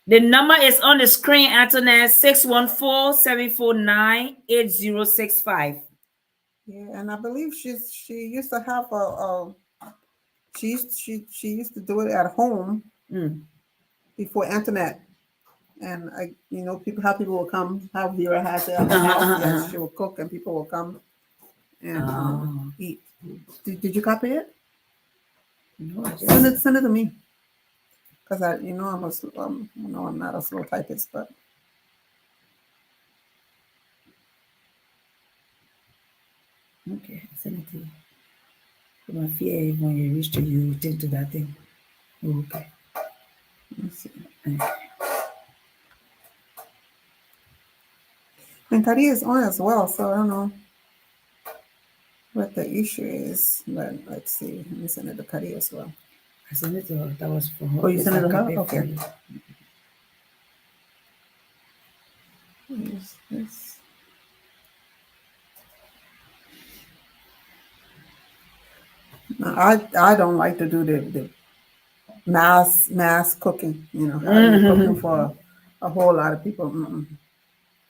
the number is on the screen, Antoinette, 614-749-8065. Yeah, and I believe she used to have she used to do it at home before internet. And people will come, how Vera has it at her house. Yes, she will cook and people will come and eat. Did you copy it? No, Send it to me. Because I'm not a slow typist, but okay, I send it to you. My fear when you reach to you, tend to that thing. Okay. let me see. Okay. And Kari is on as well, so I don't know what the issue is. But let's see. Let me send it to Kari as well. I sent it to her. That was for her. Oh, you sent it to her? Copy for Okay. you. What is this? No, I don't like to do the mass cooking. How you're cooking for a whole lot of people.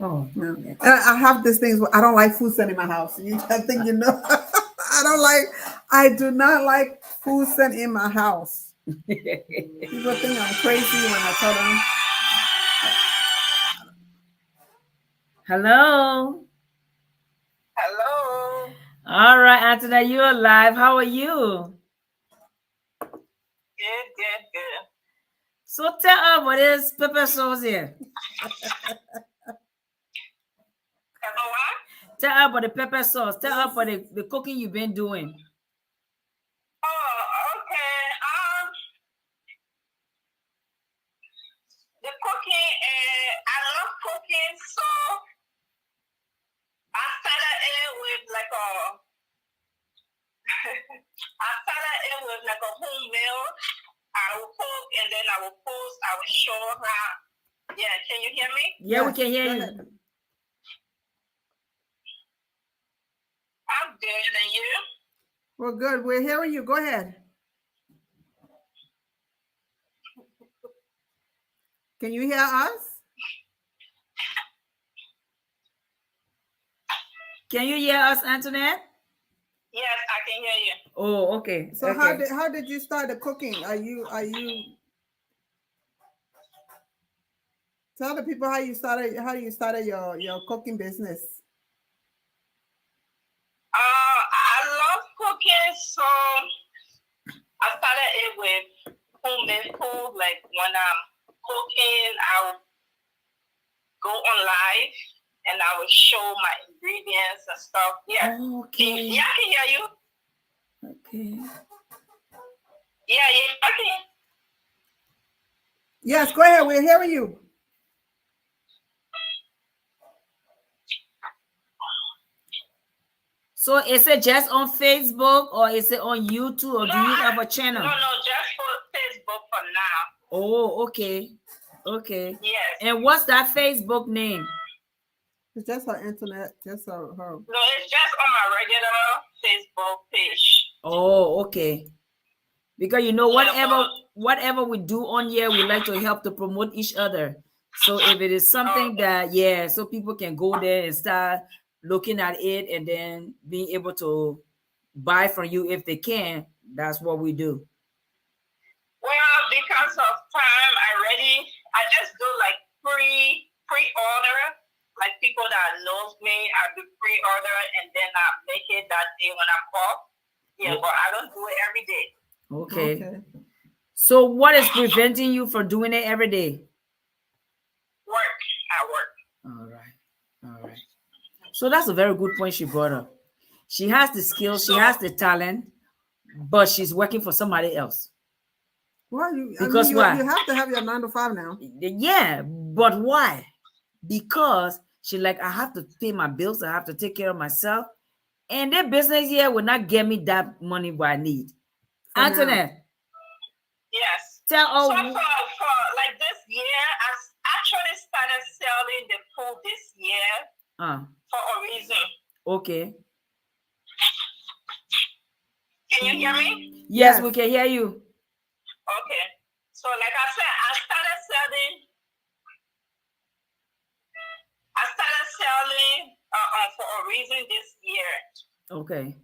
Oh, Yeah. yeah. And I have these things where I don't like food sent in my house. I think I do not like food sent in my house. People think I'm crazy when I tell them. Hello. Hello. All right, Antoinette, you're live. How are you? Good. So tell her what is pepper sauce here. Hello, what? Tell her about the pepper sauce. Tell her about the cooking you've been doing. Oh, okay. The cooking, I love cooking, so I started it with like a home meal. I will cook and then then I will post. I will show her. Yeah, can you hear me? Yeah, we Yes, can hear go you. ahead. I'm good, and you? Well, good. We're hearing you. Go ahead. Can you hear us? Can you hear us, Antoinette? Yes, I can hear you. Oh, okay. So okay. how did you start the cooking? Are you tell the people how you started your cooking business? I love cooking, so I started it with homemade food. Like when I'm cooking, I will go on live and I will show my ingredients and stuff. Yeah. Okay. Yeah, I can hear you. Okay. Yeah, I can. Yes, go ahead. We're hearing you. So is it just on Facebook or is it on YouTube or do you have a channel? No, just for Facebook for now. Oh, okay. Okay. Yes. And what's that Facebook name? It's just her internet, just her. No, it's just on my regular Facebook page. Oh, okay. Because you know, whatever we do on here, we like to help to promote each other. So if it is something that, yeah, so people can go there and start looking at it and then being able to buy from you if they can, that's what we do. Well, because of time, I just do like pre-order, like people that knows me, I do pre-order and then I make it that day when I'm off. Yeah, but I don't do it every day. Okay. So what is preventing you from doing it every day? Work. All right. So that's a very good point she brought up. She has the skills, she has the talent, but she's working for somebody else. Well, you have to have your 9 to 5 now. Yeah, but why? Because she like, I have to pay my bills, I have to take care of myself, and their business here will not get me that money what I need. Antoinette. Yes. Tell all. So for like this year, I actually started selling the food this year for a reason. Okay. Can you hear me? Yes, we can hear you. Okay. So like I said, I started selling for a reason this year. Okay.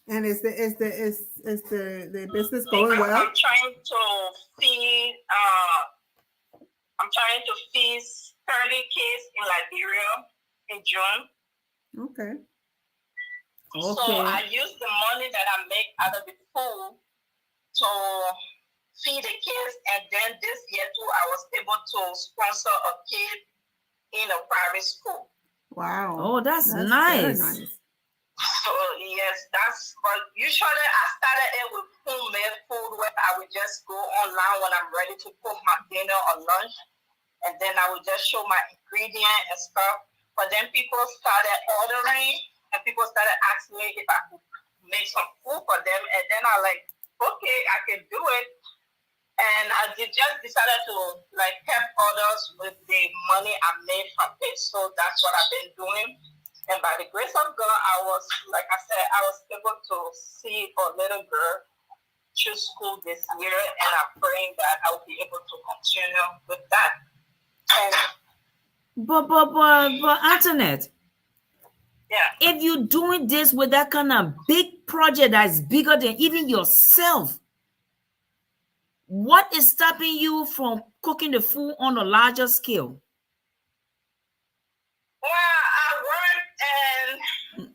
And is the business going well? I'm trying to feed 30 kids in Liberia in June. Okay. So I use the money that I make out of the food to feed the kids, and then this year too, I was able to sponsor a kid in a private school. Wow. Oh, that's nice. Very nice. So yes, but usually I started it with homemade food where I would just go online when I'm ready to cook my dinner or lunch, and then I would just show my ingredient and stuff. But then people started ordering, and people started asking me if I could make some food for them, and then I like, okay, I can do it. And I just decided to like help others with the money I made from it. So that's what I've been doing. And by the grace of God, I was able to see a little girl choose school this year, and I'm praying that I'll be able to continue with that. And but Antoinette, yeah, if you're doing this with that kind of big project that's bigger than even yourself, what is stopping you from cooking the food on a larger scale? well, I work and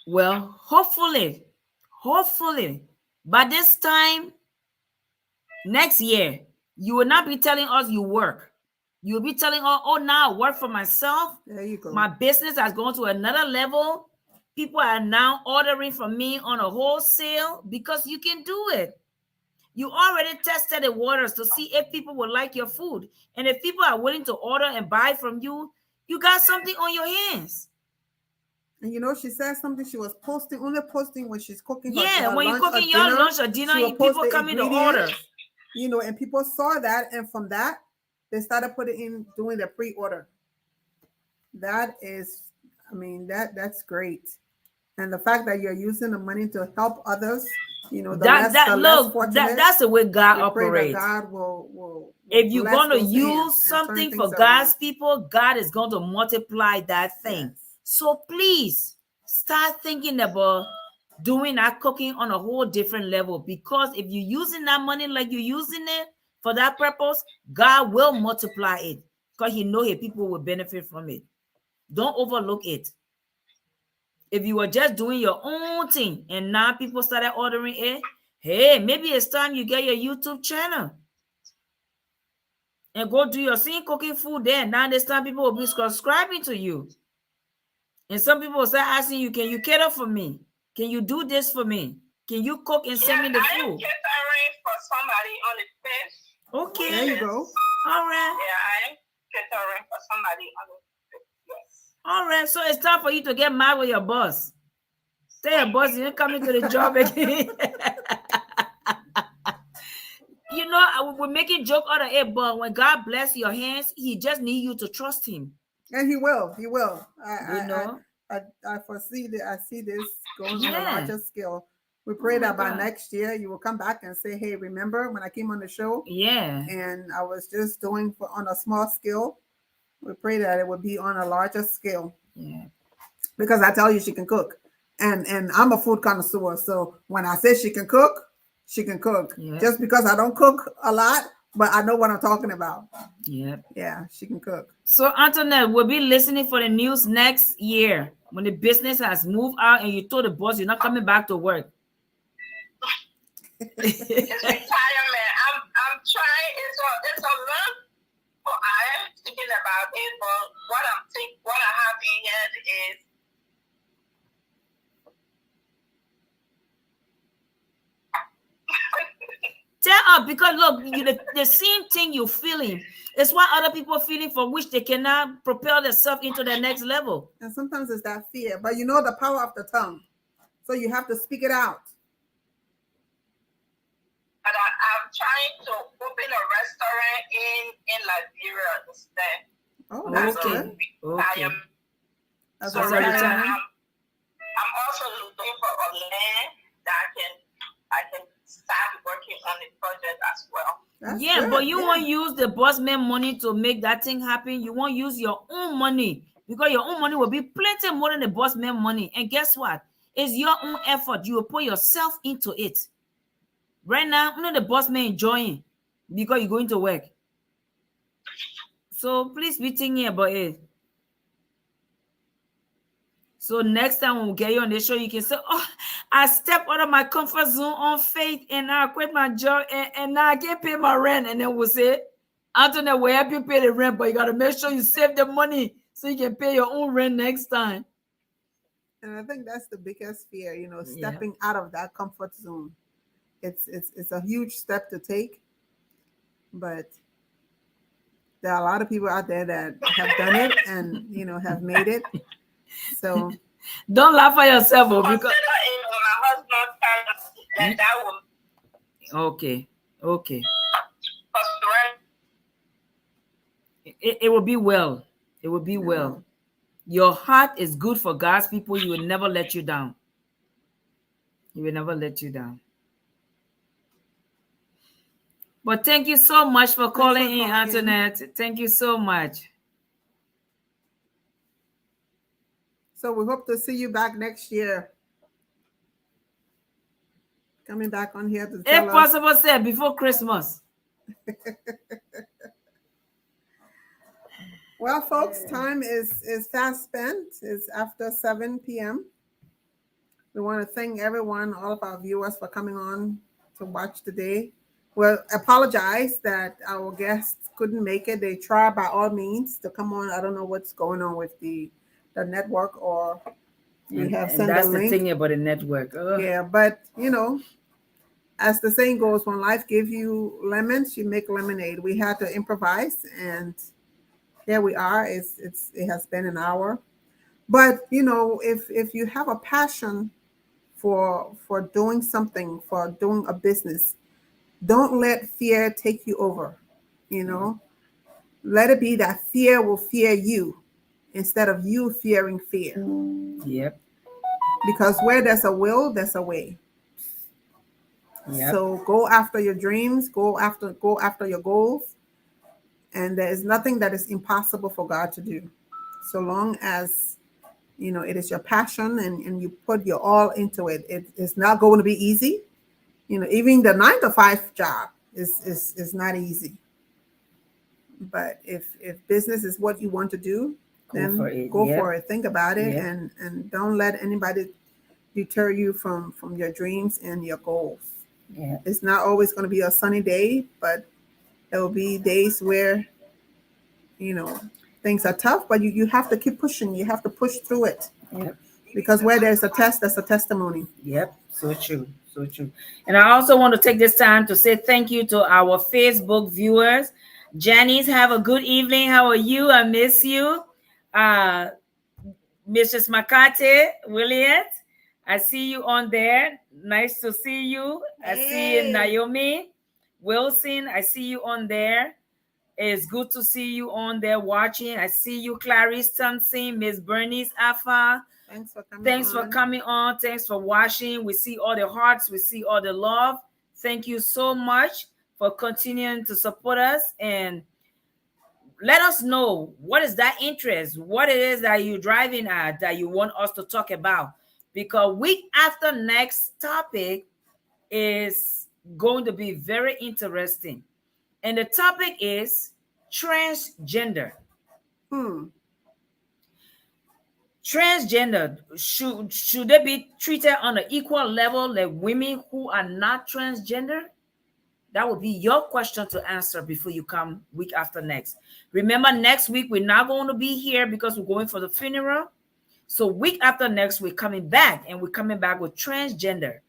well, hopefully, by this time next year, you will not be telling us you work. You'll be telling us, oh, now I work for myself. There you go. My business has gone to another level. People are now ordering from me on a wholesale because you can do it. You already tested the waters to see if people will like your food. And if people are willing to order and buy from you, you got something on your hands. And you know, she said something. She was only posting when she's cooking her, Yeah, her when you're lunch or cooking your dinner. lunch or dinner, She will people post the coming to ingredients, order. you know, and people saw that, and from that, they started putting in doing the pre-order. That is, I mean, that's great. And the fact that you're using the money to help others, you know, the less fortunate. That's the way God we pray that operates. God will If you're bless going to those hands use and turn something things for around. God's people, God is going to multiply that thing. Yes. So please start thinking about doing that cooking on a whole different level, because if you're using that money like you're using it for that purpose, God will multiply it, because He knows His people will benefit from it. Don't overlook it. If you were just doing your own thing and now people started ordering it, hey, maybe it's time you get your YouTube channel and go do your scene cooking food there. Now this time people will be subscribing to you. And some people will start asking you, can you cater for me? Can you do this for me? Can you cook and send me the I am food? catering for somebody on the page. Okay. There you go. All right. Yeah, I am catering for somebody on the page. Yes. All right. So it's time for you to get mad with your boss. Tell your boss you're coming to the job again. You know, we're making joke out of it, but when God bless your hands, He just need you to trust Him. And He will. I foresee that. I see this going on a larger scale. We pray that by next year you will come back and say, hey, remember when I came on the show? Yeah. And I was just doing on a small scale. We pray that it would be on a larger scale. Yeah. Because I tell you, she can cook. And I'm a food connoisseur. So when I say she can cook, she can cook. Yeah. Just because I don't cook a lot, but I know what I'm talking about. Yeah. Yeah, she can cook. So Antoinette, we'll be listening for the news next year when the business has moved out and you told the boss you're not coming back to work. It's retirement. I'm trying. It's a lot. But I am thinking about it. But what I have in here is Tell her, because look, the same thing you're feeling is what other people are feeling, for which they cannot propel themselves into the next level. And sometimes it's that fear, but you know the power of the tongue. So you have to speak it out. But I'm trying to open a restaurant in Liberia instead. Oh, that's okay. good. Okay. That's So a right now, retirement. I'm also looking for a land that I can start working on the project as well. That's Yeah, good, but you yeah. won't use the boss man money to make that thing happen. You won't use your own money, because your own money will be plenty more than the boss man money. And guess what? It's your own effort. You will put yourself into it. Right now, you know the boss man enjoying because you're going to work. So please be thinking about it. So next time when we get you on the show, you can say, oh, I stepped out of my comfort zone on faith and I quit my job and now I can't pay my rent. And then we'll say, Antoinette, we'll help you pay the rent, but you got to make sure you save the money so you can pay your own rent next time. And I think that's the biggest fear, you know, stepping out of that comfort zone. It's a huge step to take, but there are a lot of people out there that have done it and, you know, have made it. So don't laugh at yourself, because Consider it when my husband that will. Okay. Right. It will be well. It will be well. Your heart is good for God's people. You will never let you down. He will never let you down. But thank you so much for calling in, Antoinette. Thank you so much. So we hope to see you back next year. Coming back on here to tell if possible, say before Christmas. Well, folks, time is fast spent. It's after 7 p.m. We want to thank everyone, all of our viewers, for coming on to watch today. We'll apologize that our guests couldn't make it. They tried by all means to come on. I don't know what's going on with the network, or we have sent that's a the link. thing about the network. Yeah, but you know, as the saying goes, when life gives you lemons, you make lemonade. We had to improvise, and here we are. It has been an hour. But you know, if you have a passion for doing something, for doing a business, don't let fear take you over. You know, let it be that fear will fear you instead of you fearing fear. Yep. Because where there's a will, there's a way. Yep. So go after your dreams, go after your goals, and there is nothing that is impossible for God to do. So long as you know it is your passion and you put your all into it. It is not going to be easy. You know, even the 9 to 5 job is not easy. But if business is what you want to do, then for it. go Yep. for it. Think about it, Yep. and don't let anybody deter you from your dreams and your goals. Yeah. It's not always going to be a sunny day, but there will be days where you know things are tough, but you have to keep pushing. You have to push through it, Yep. because where there's a test, there's a testimony. Yep, so true, so true. And I also want to take this time to say thank you to our Facebook viewers. Janice, have a good evening. How are you? I miss you. Mrs. Makate, William, I see you on there. Nice to see you. I see you, Hey. Naomi Wilson. I see you on there. It's good to see you on there watching. I see you, Clarice Thompson, Miss Bernice Afa. Thanks for coming. Thanks for coming on. Thanks for watching. We see all the hearts. We see all the love. Thank you so much for continuing to support us, and let us know what is that interest, what it is that you're driving at that you want us to talk about. Because week after next topic is going to be very interesting. And the topic is transgender. Transgender, should they be treated on an equal level like women who are not transgender? That would be your question to answer before you come week after next. Remember, next week we're not going to be here because we're going for the funeral. So week after next, we're coming back, and we're coming back with transgender.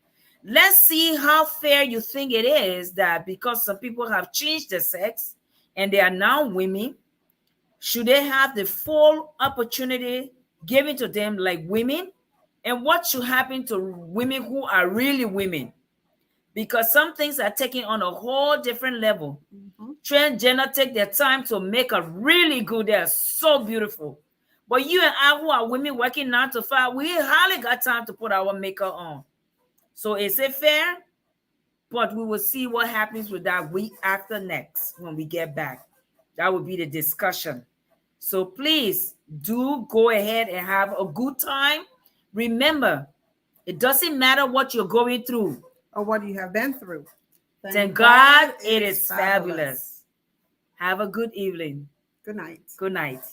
Let's see how fair you think it is that because some people have changed their sex and they are now women, should they have the full opportunity given to them like women? And what should happen to women who are really women? Because some things are taken on a whole different level. Transgender take their time to make up really good. They are so beautiful. But you and I, who are women working 9 to 5, we hardly got time to put our makeup on. So is it fair? But we will see what happens with that week after next when we get back. That will be the discussion. So please do go ahead and have a good time. Remember, it doesn't matter what you're going through or what you have been through. Thank God it is fabulous. Have a good evening. Good night. Good night.